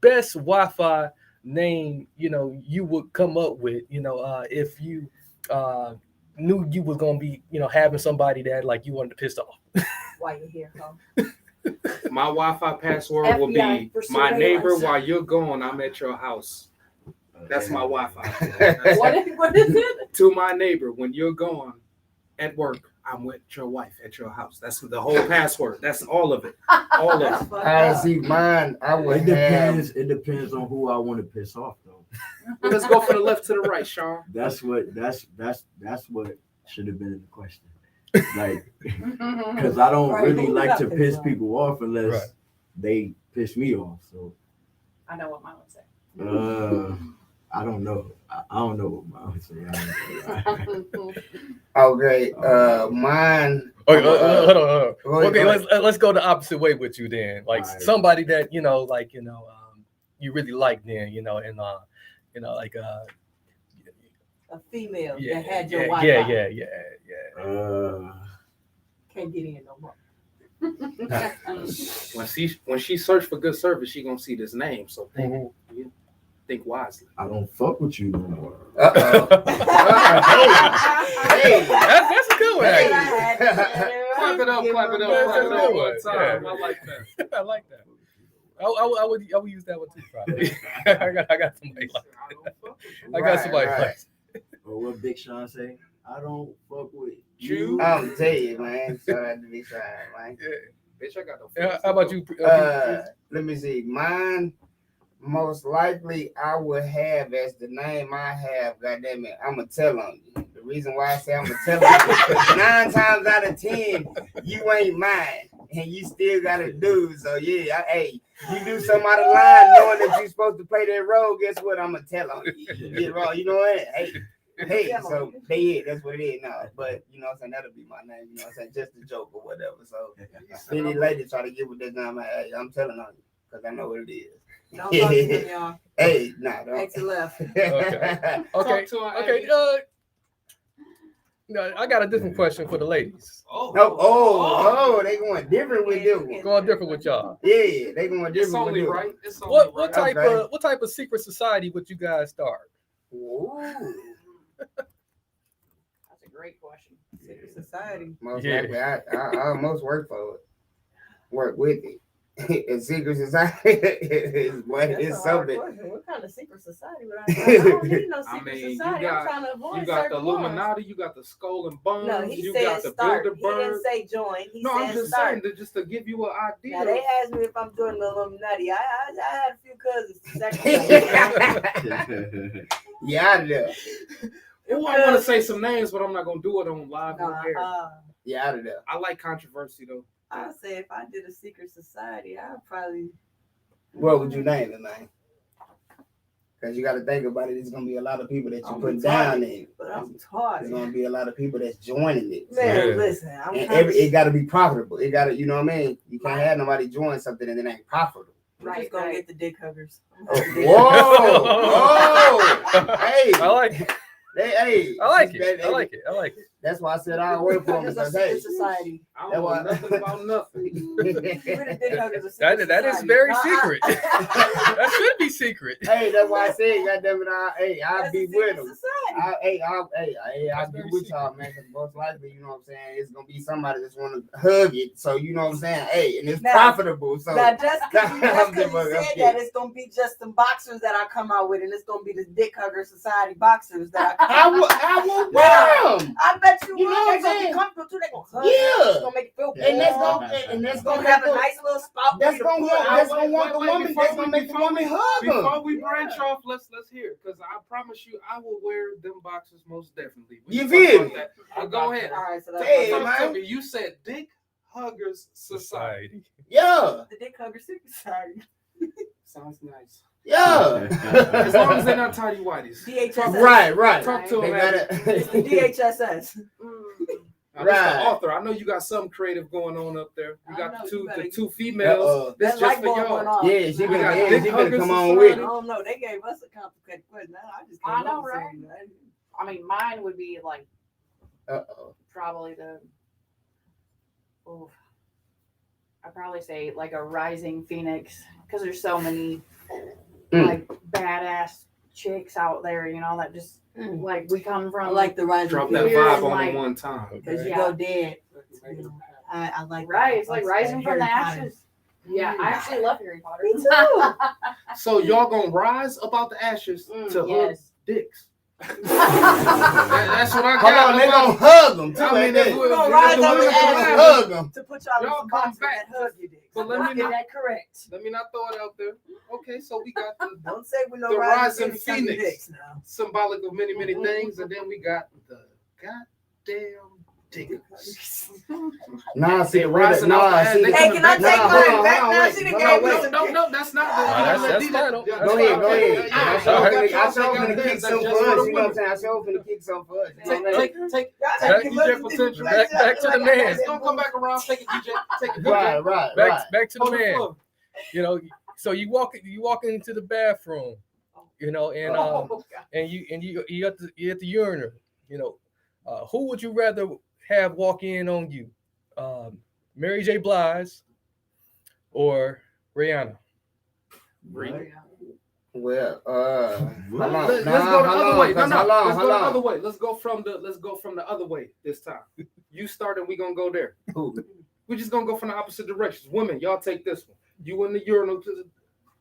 best Wi-Fi name, you know, you would come up with, you know, if you knew you was gonna be, you know, having somebody that like you wanted to piss off? Why you here, huh? My Wi-Fi password will FBI be for my neighbor surveillance. while you're gone. I'm at your house. That's my Wi-Fi. What is it? To my neighbor, when you're gone at work, I'm with your wife at your house. That's the whole password. That's all of it. All of it. I see mine. I would It depends on who I want to piss off though. Let's go from the left to the right, Sean. That's what should have been in the question. Like, because I don't really like to piss people off unless they piss me off. So I know what mine would say. I don't know. I don't know what mine would say. Okay. Mine. Okay, hold on. Okay, Go ahead. let's go the opposite way with you then. Like somebody that, you know, like, you know, you really like then, you know, and you know, like A female yeah, that had your yeah, Wi-Fi. yeah. Can't get in no more. When she search for good service, she gonna see this name. So think wisely. I don't fuck with you no more. Hey, That's a good one. Clap it up. Clap it up one time. I like that. I like that. I would use that one too, probably. I got somebody like that. I got somebody like that. Or what Big Sean say? I don't fuck with you. I'm tell you, man. So I had to be trying, man. Bitch, I got no. How about you? Let me see. Mine, most likely, I would have as the name I have. Goddamn it, I'ma tell on you. The reason why I say I'ma tell on you because 9 times out of 10, you ain't mine, and you still got a dude. So yeah, hey, you do something out of line, knowing that you're supposed to play that role. Guess what? I'ma tell on you. You get wrong. You know what? Hey, so that's what it is now. But you know what I'm saying, that'll be my name, you know what I'm saying, just a joke or whatever. So any lady try to get with that name, hey, I'm telling on you, because I know what it is. Don't talk to him, y'all. Hey, nah, don't. Exit left. Okay. No, I got a different question for the ladies. They going different with you. Going different with y'all. Yeah, they going different It's with only you. right. It's only What right. what type of secret society would you guys start? Ooh. That's a great question. Secret society. Most likely, I almost work for it. Work with it. A secret society is what That's is a hard something. question. What kind of secret society would I say? I don't need no I secret mean, society. you I'm trying to avoid You got the certain ones. Illuminati, you got the Skull and Bones, No, he you said got the start. He Bilderberg. didn't say join. He No, said I'm just start. saying that just to give you an idea. Now they asked me if I'm joining the Illuminati. I had a few cousins. Yeah, I know. Well, I want to say some names, but I'm not gonna do it on live on air. Yeah, out of there. I like controversy though. I'd say if I did a secret society, I'd probably. What would you name it, man? Because you got to think about it. There's going to be a lot of people that you I'm put down retarded, in. but I'm There's retarded. going to be a lot of people that's joining it. Man, Yeah. listen, It got to be profitable. It got to, you know what I mean? You can't have nobody join something and it ain't profitable. I'm just gonna get the dick huggers. Whoa! Hey, I like it. Hey, I like it. I like it. I like it. That's why I said I work for them. Because hey, society. I don't know nothing about nothing. That is very secret. That should be secret. Hey, that's why I said, goddamn it, I'll be with them. I'll be with y'all, man. Because most likely, you know what I'm saying, it's gonna be somebody that's want to hug it. So you know what I'm saying, hey, and it's profitable. So now just because you said that, it's gonna be just some boxers that I come out with, and it's gonna be the Dick Hugger Society boxers that I will wear them. I bet you will. They're gonna be comfortable too. They're gonna hug. Yeah. It's gonna make it feel good. And that's gonna have a nice little spot. That's gonna want the woman. That's gonna make the woman hug them. Before we branch off, let's hear it, because I promise you, I will wear them boxers most definitely. You feel? Go ahead. All right, so that's Tell me, you said Dick Huggers Society. Yeah. The Dick Hugger Society. Sounds nice. Yeah. As long as they're not tidy whities. DHSS. Right. Talk to them. It's the DHSS. Now, right. The author, I know you got something creative going on up there. You got the two females. This just for y'all. Yeah, she better come on with it. I don't know. They gave us a complicated question. I know, right? I mean, mine would be like probably I'd probably say like a rising phoenix, because there's so many like badass chicks out there, you know, that just like we come from. I like the rising. Drop that vibe on them one time. Because you go dead. I like it's like rising from the ashes. Yeah, I actually love Harry Potter. Me too. So y'all gonna rise about the ashes to hug dicks. That's what I got. Hold on, they gonna hug them too. We're gonna rise up and hug them to put y'all come back. Hug your dicks. But let me get that correct. Let me not throw it out there. Okay, so we got the don't say we the rising phoenix, symbolic of many things, and then we got the goddamn diggers. Nah, see the rising. Hey, can I take mine back now? She done gave me some. No, that's not that's final. Go ahead. I showed him to kick some for us. You know what I'm saying? I showed him to kick some for us. Take DJ potential. Back to the man. Don't come back around. Take it, DJ. Take it. Right. Back to the man. You know, so you walk into the bathroom, you know, and you at the urinal, you know, who would you rather have walk in on you, Mary J. Blige or Rihanna? Well, let's go the other way. Let's go the other way. Let's go from the other way this time. You start and we gonna go there. We're just gonna go from the opposite directions. Women, y'all take this one. You in the urinal,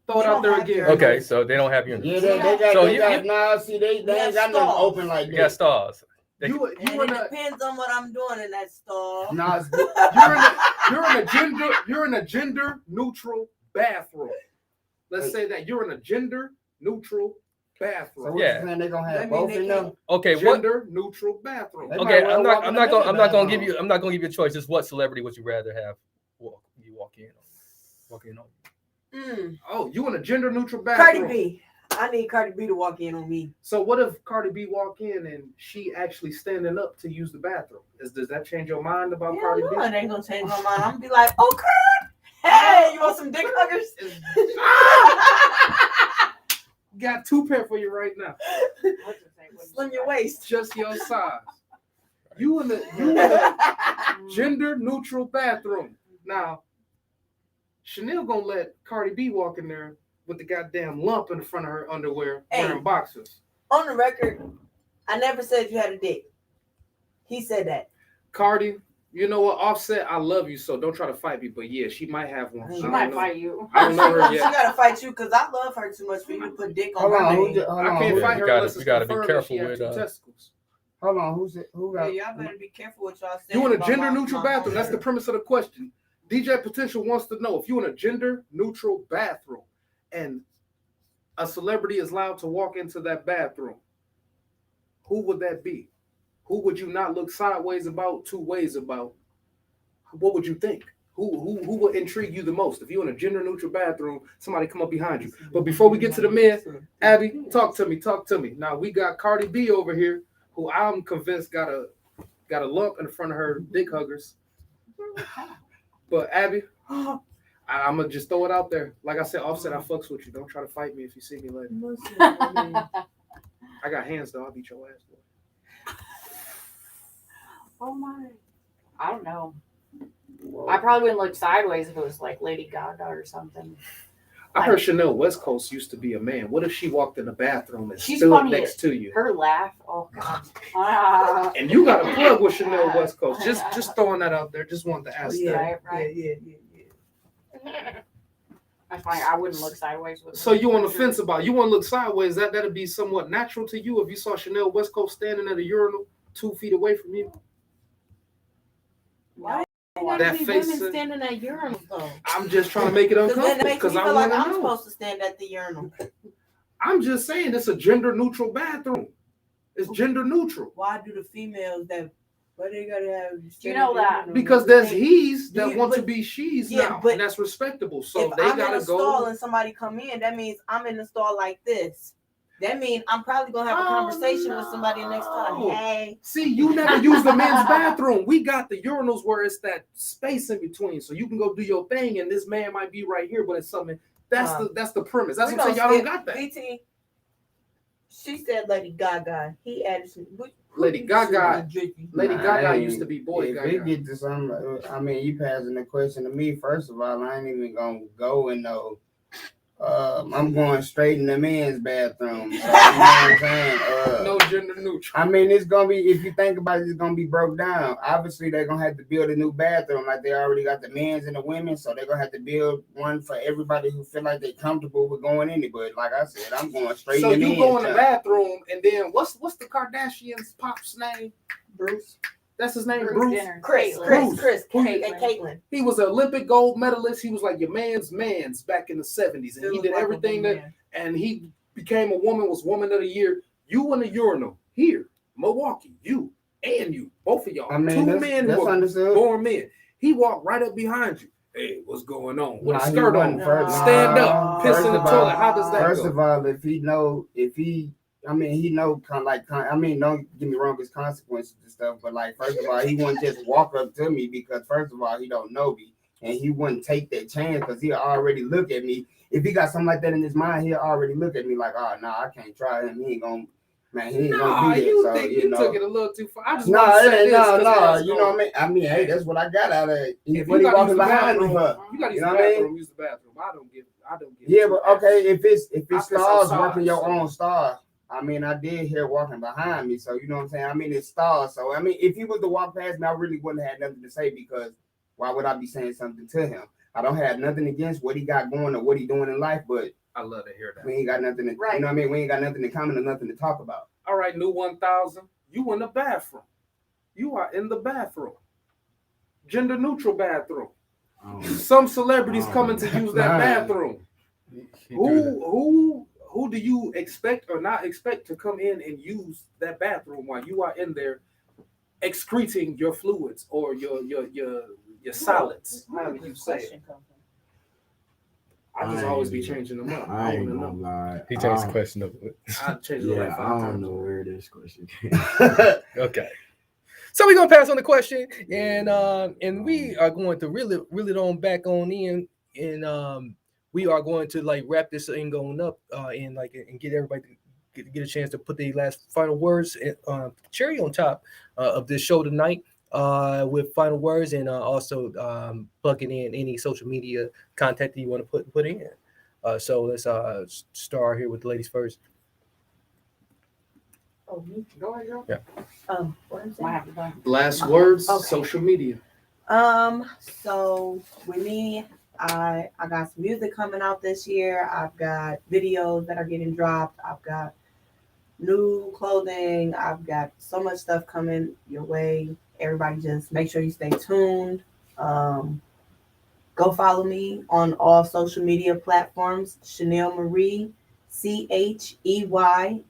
throw it out there again. Okay, so they don't have urinals. Yeah, they got they ain't got nothing open like that. You got stars. It depends on what I'm doing in that stall. Nah, you're in a gender neutral bathroom. Let's say that you're in a gender neutral bathroom. So they're gonna have both in them. Okay, gender neutral bathroom. Okay, I'm not gonna give you a choice. Just what celebrity would you rather have walk in on? Oh, you in a gender neutral bathroom? Cardi B. I need Cardi B to walk in on me. So what if Cardi B walk in and she actually standing up to use the bathroom? Does that change your mind about Cardi B? No, it ain't gonna change my mind. I'm gonna be like, okay, hey, you want some dick huggers? Got 2 pair for you right now. Slim your waist. Just your size. You in a gender neutral bathroom. Now, Chanelle gonna let Cardi B walk in there with the goddamn lump in the front of her underwear, wearing boxers. On the record, I never said you had a dick. He said that. Cardi, you know what? Offset, I love you, so don't try to fight me. But yeah, she might have one. She might fight you. I don't know her yet. She gotta fight you because I love her too much for you to put dick on her name. I can't fight her unless it's gotta be confirmed careful that she with has 2 testicles. Hold on, who got? Yeah, y'all better be careful what y'all say. You in a gender neutral bathroom? That's the premise of the question. DJ Potential wants to know if you in a gender neutral bathroom and a celebrity is allowed to walk into that bathroom, who would that be? Who would you not look sideways about, 2 ways about? What would you think? Who will intrigue you the most? If you're in a gender neutral bathroom, somebody come up behind you. But before we get to the men, Abby, talk to me. Now we got Cardi B over here, who I'm convinced got a lump in front of her dick huggers. But Abby, I'm gonna just throw it out there. Like I said, Offset, I fucks with you. Don't try to fight me if you see me later. I got hands though. I'll beat your ass. Oh my! I don't know. I probably wouldn't look sideways if it was like Lady Gaga or something. I heard Chanelle West Coast used to be a man. What if she walked in the bathroom and She's stood funny next to you? Her laugh, oh god! And you got a plug with Chanelle West Coast. Just throwing that out there. Just wanted to ask that. Right. Yeah. That's fine. I wouldn't look sideways with her. So you on the fence about it. You want to look sideways? That'd be somewhat natural to you if you saw Chanelle West Coast standing at a urinal 2 feet away from you. Why? That face. Women standing at urinals though. I'm just trying to make it uncomfortable because I want to I'm know. supposed to stand at the urinal. I'm just saying it's a gender neutral bathroom. It's gender neutral. Why do the females that? Why they gotta have? You know that because there's he's that want to be she's now, but and that's respectable. So if they I'm gotta in a go. stall and somebody come in, that means I'm in the stall like this. That means I'm probably gonna have a conversation with somebody next time. Hey, see, you never use the men's bathroom. We got the urinals where it's that space in between, so you can go do your thing, and this man might be right here, but it's something. That's the premise. That's what I'm saying. Y'all don't got that. BT, she said Lady Gaga. He added some. Lady Gaga used to be boy Gaga. If we get to some, I mean, you passing the question to me. First of all, I ain't even gonna go and know. I'm going straight in the men's bathroom. So, you know what I'm saying? No gender neutral. I mean, it's gonna be, if you think about it, it's gonna be broke down. Obviously, they're gonna have to build a new bathroom, like they already got the men's and the women's, so they're gonna have to build one for everybody who feel like they're comfortable with going in it. But like I said, I'm going straight in the men's. So you go in the bathroom, and then what's the Kardashians' pop's name? Bruce. That's his name, Bruce. Chris, Caitlyn. He was an Olympic gold medalist. He was like your man's back in the 70s, and he did everything and he became a woman of the year. You in the urinal here, Milwaukee, you, both of y'all. I mean, two men that's understood. Born men. He walked right up behind you. Hey, what's going on? With a skirt on, stand up, piss in the toilet. How does that go? First of all, he know don't get me wrong, his consequences and stuff, but like, first of all, he wouldn't just walk up to me because first of all, he don't know me, and he wouldn't take that chance because he'll already look at me. If he got something like that in his mind, he'll already look at me like, oh, no, I can't try him. He ain't gonna be there. You so, think you took it a little too far. I just you know what I mean? Hey, that's what I got out of it. What he walking behind me for? You gotta use the bathroom, use the bathroom. I don't get yeah, but okay, if it's stars working your own star. I mean, I did hear walking behind me, so you know what I'm saying? I mean, it's stars. So, I mean, if he was to walk past me, I really wouldn't have nothing to say because why would I be saying something to him? I don't have nothing against what he got going or what he doing in life, but I love to hear that. We ain't got nothing to, you know what I mean? We ain't got nothing to comment or nothing to talk about. All right, new 1000. You in the bathroom. You are in the bathroom. Gender neutral bathroom. Some celebrities coming to use that bathroom. Who do you expect or not expect to come in and use that bathroom while you are in there excreting your fluids or your solids, however you say it? I just always be changing them up. I ain't gonna lie. He changed the question up. I changed it like 5 times. I don't know where this question came. Okay. So we're gonna pass on the question, and we are going to really on back on in, and we are going to like wrap this thing going up, and get everybody to get a chance to put the last final words, cherry on top of this show tonight, with final words, and also plugging in any social media contact that you want to put in. So let's start here with the ladies first. Oh, me? Go ahead, girl. Yeah. What I'm saying? Last words, okay. Social media. So with me, I got some music coming out this year. I've got videos that are getting dropped. I've got new clothing. I've got so much stuff coming your way. Everybody just make sure you stay tuned. Go follow me on all social media platforms. Chanelle Marie, CheyNileMare.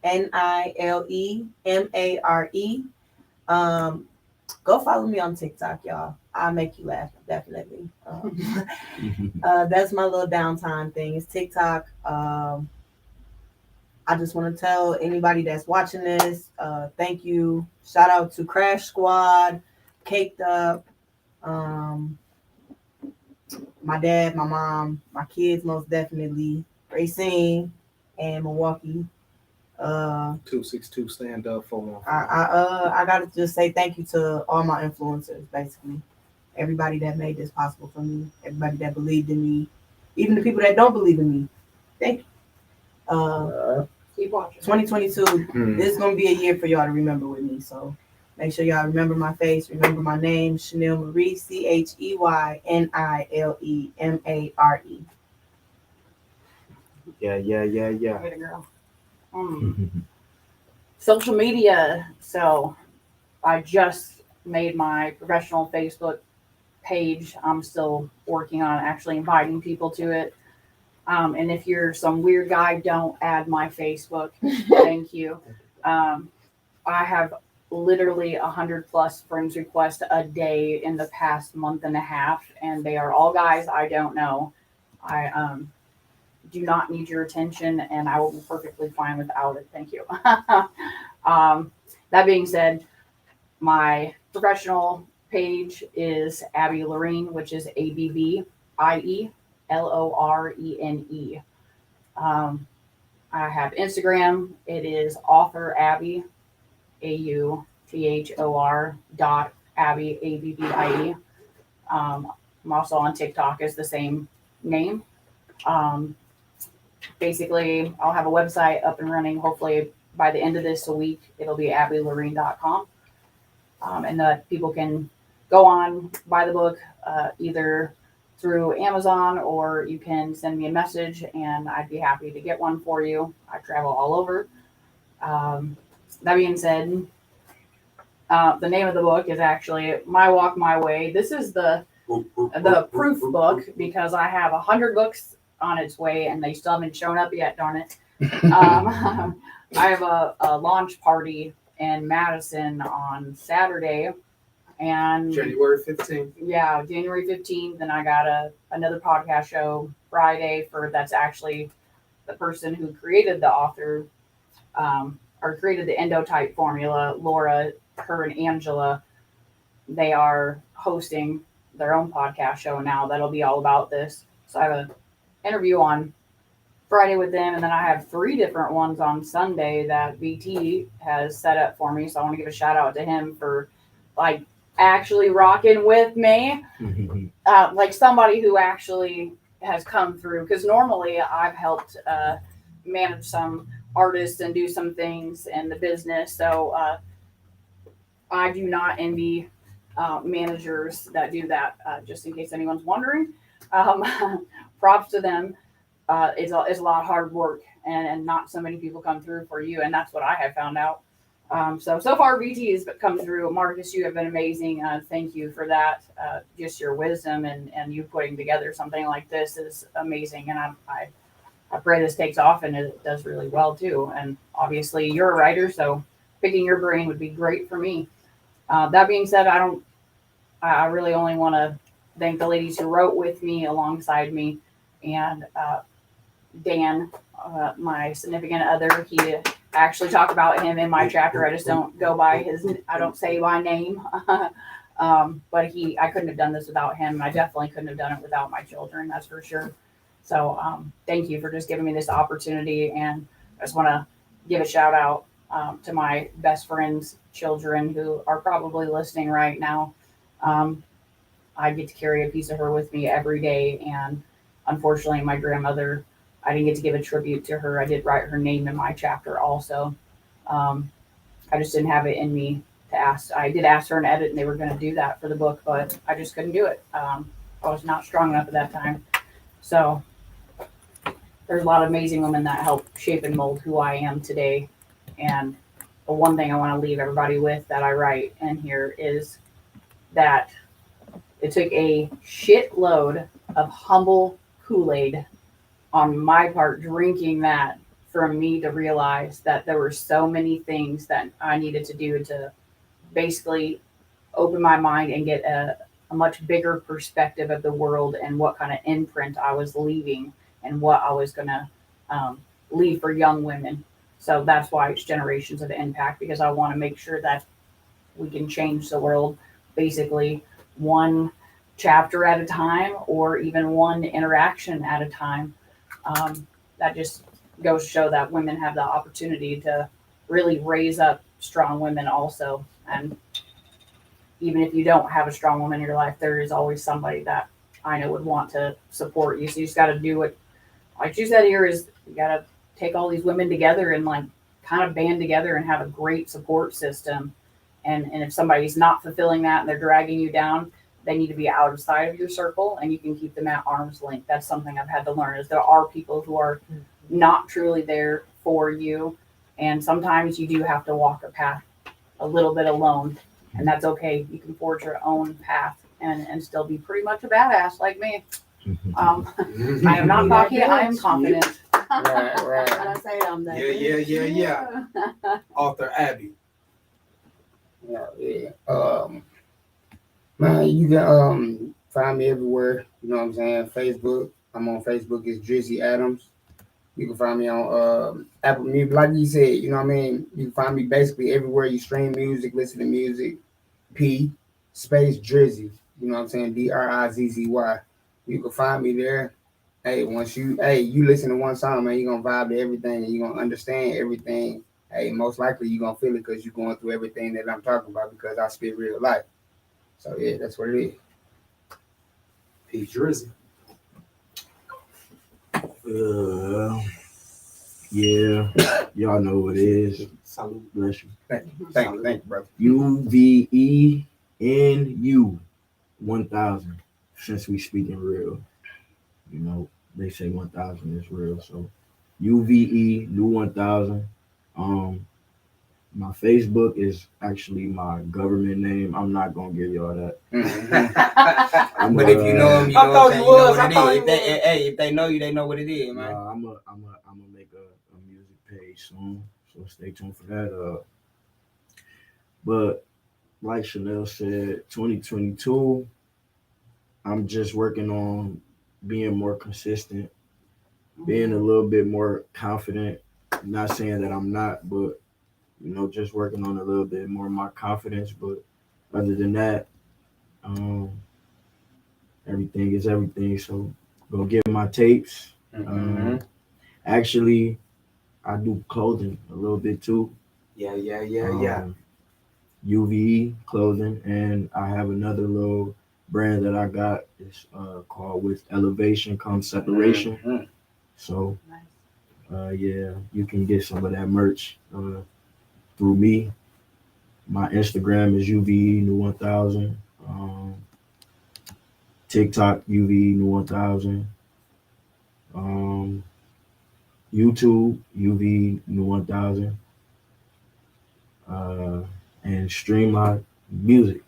Go follow me on TikTok, y'all. I'll make you laugh, definitely. That's my little downtime thing. It's TikTok. I just want to tell anybody that's watching this, thank you. Shout out to Crash Squad, Caked Up, my dad, my mom, my kids, most definitely, Racine, and Milwaukee. 262 stand up for I gotta just say thank you to all my influencers, basically. Everybody that made this possible for me, everybody that believed in me, even the people that don't believe in me. Thank you. Keep watching. 2022, this is gonna be a year for y'all to remember with me. So make sure y'all remember my face, remember my name, Chanelle Marie, CHEYNILEMARE. Yeah. Way to go. Social media. So I just made my professional Facebook page. I'm still working on actually inviting people to it. And if you're some weird guy, don't add my Facebook. Thank you. I have literally 100+ friends requests a day in the past month and a half, and they are all guys I don't know. I do not need your attention, and I will be perfectly fine without it. Thank you. That being said, my professional page is Abby Lorene, which is ABBIELORENE. I have Instagram. It is author Abby, AUTHOR Abby. I'm also on TikTok as the same name. Basically, I'll have a website up and running. Hopefully, by the end of this week, it'll be abbylorene.com. And that people can go on, buy the book, either through Amazon, or you can send me a message and I'd be happy to get one for you. I travel all over. That being said, the name of the book is actually My Walk, My Way. This is the proof book because I have 100 books on its way and they still haven't shown up yet, darn it. I have a launch party in Madison on Saturday. And January 15th. Yeah, January 15th. And I got another podcast show Friday that's actually the person who created the author, or created the endotype formula, Laura, her and Angela. They are hosting their own podcast show now that'll be all about this. So I have an interview on Friday with them, and then I have 3 different ones on Sunday that VT has set up for me. So I want to give a shout out to him for like actually rocking with me, like somebody who actually has come through, because normally I've helped manage some artists and do some things in the business, so I do not envy managers that do that, just in case anyone's wondering. Props to them. It's a lot of hard work, and not so many people come through for you, and that's what I have found out. So far VT has come through. Marcus, you have been amazing. Thank you for that. Just your wisdom and you putting together something like this is amazing. And I pray this takes off and it does really well too. And obviously you're a writer, so picking your brain would be great for me. That being said, I really only want to thank the ladies who wrote with me, alongside me, and Dan, my significant other. I actually talk about him in my chapter. I just don't go by I don't say my name. But I couldn't have done this without him. I definitely couldn't have done it without my children, that's for sure. So thank you for just giving me this opportunity. And I just want to give a shout out to my best friend's children who are probably listening right now. I get to carry a piece of her with me every day. And unfortunately, my grandmother, I didn't get to give a tribute to her. I did write her name in my chapter also. I just didn't have it in me to ask. I did ask her an edit, and they were going to do that for the book, but I just couldn't do it. I was not strong enough at that time. So there's a lot of amazing women that help shape and mold who I am today. And the one thing I want to leave everybody with that I write in here is that it took a shitload of humble Kool-Aid on my part, drinking that, for me to realize that there were so many things that I needed to do to basically open my mind and get a much bigger perspective of the world and what kind of imprint I was leaving and what I was going to leave for young women. So that's why it's Generations of Impact, because I want to make sure that we can change the world basically one chapter at a time, or even one interaction at a time. That just goes to show that women have the opportunity to really raise up strong women also. And even if you don't have a strong woman in your life, there is always somebody that I know would want to support you. So you just got to do what, like you said here, is you got to take all these women together and like kind of band together and have a great support system. And if somebody's not fulfilling that and they're dragging you down, they need to be outside of your circle, and you can keep them at arm's length. That's something I've had to learn, is there are people who are not truly there for you. And sometimes you do have to walk a path a little bit alone, and that's okay. You can forge your own path and still be pretty much a badass like me. I am not cocky, I am confident. Right. When I say I'm that. Yeah. Author Abby. Yeah. Man, you can find me everywhere. You know what I'm saying? Facebook. I'm on Facebook. It's Drizzy Adams. You can find me on Apple Music. Like you said, you know what I mean? You can find me basically everywhere you stream music, listen to music. P space Drizzy. You know what I'm saying? DRIZZY. You can find me there. Hey, you listen to one song, man, you're gonna vibe to everything and you're gonna understand everything. Hey, most likely you're gonna feel it because you're going through everything that I'm talking about, because I spit real life. So yeah, that's what it is. P Drizzy. Yeah, y'all know what it is. Salute. Bless you. Thank you, brother. UVENU 1000. Since we speaking real, you know, they say 1000 is real. So UVE new 1000. My Facebook is actually my government name. I'm not gonna give y'all that. Mm-hmm. But if you know them, you know what it is. If they know you, they know what it is, man. I'm gonna make a music page soon, so stay tuned for that. But like Chanelle said, 2022, I'm just working on being more consistent, being a little bit more confident. Not saying that I'm not, but you know, just working on a little bit more of my confidence. But other than that, everything is everything. So go get my tapes. Actually, I do clothing a little bit too. Yeah. UVE clothing, and I have another little brand that I got. It's called With Elevation Comes Separation. So yeah, you can get some of that merch through me. My Instagram is UVE New 1000. TikTok UVE New 1000. YouTube UVE New 1000. And stream my music,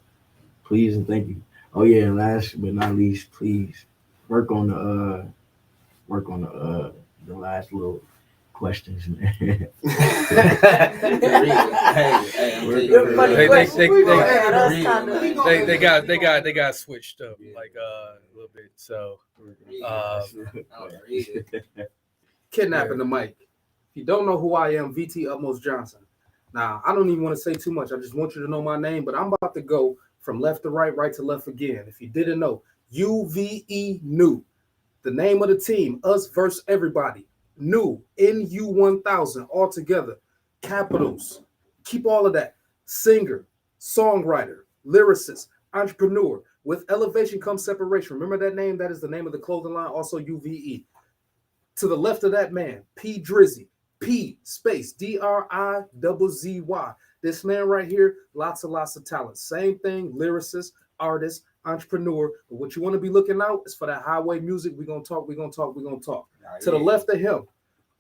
please and thank you. Oh yeah, and last but not least, please work on the last little questions, man. They got switched up like a little bit. So Kidnapping the mic. If you don't know who I am, VT Utmost Johnson. Now, I don't even want to say too much. I just want you to know my name, but I'm about to go from left to right, right to left again. If you didn't know, UVE New. The name of the team, us versus everybody. New, NU 1000, all together. Capitals. Keep all of that. Singer, songwriter, lyricist, entrepreneur. With elevation comes separation. Remember that name? That is the name of the clothing line, also UVE. To the left of that man, P Drizzy. P space DRIZZY. This man right here, lots of talent. Same thing, lyricist, artist, entrepreneur. But what you want to be looking out is for that highway music. We're gonna talk. To the left of him,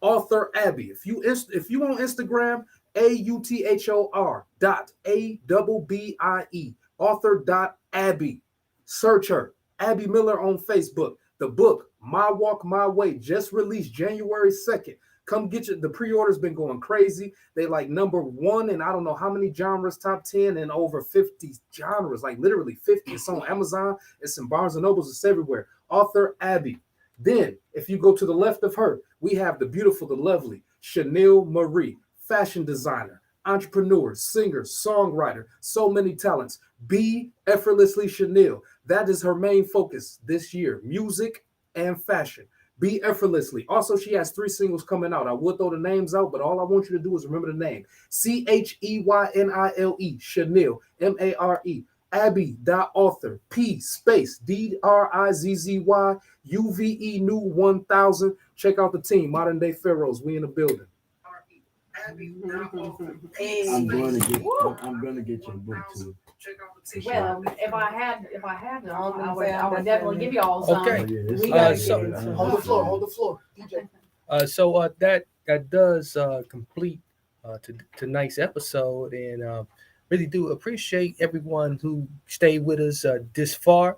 author Abby. If you on Instagram, AUTHOR.ABBIE, author.Abby. Search her. Abby Miller on Facebook. The book, My Walk, My Way, just released January 2nd. Come get your, the pre-order's been going crazy. They like number 1 and I don't know how many genres, top 10 and over 50 genres, like literally 50. It's on Amazon, it's in Barnes and Nobles, it's everywhere. Author Abby. Then, if you go to the left of her, we have the beautiful, the lovely Chanelle Marie, fashion designer, entrepreneur, singer, songwriter, so many talents. Be effortlessly Chanelle. That is her main focus this year, music and fashion. Be effortlessly. Also, she has 3 singles coming out. I would throw the names out, but all I want you to do is remember the name. Cheynile, Chanelle, Mare. Abby.author, P_DRIZZY new 1000. Check out the team, Modern Day Pharaohs. We in the building. I'm gonna get your book too. Well, if I had them, I would definitely give you all some. Okay. Hold the floor, DJ. So that does complete tonight's episode, and really do appreciate everyone who stayed with us this far.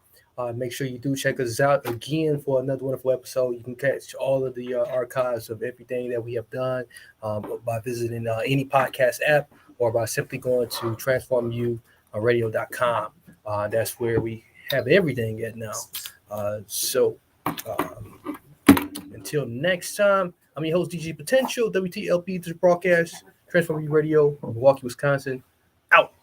Make sure you do check us out again for another wonderful episode. You can catch all of the archives of everything that we have done by visiting any podcast app or by simply going to transformuradio.com. That's where we have everything at now. So until next time, I'm your host, DJ Potential, WTLP, this broadcast, Transform You Radio, Milwaukee, Wisconsin. Out.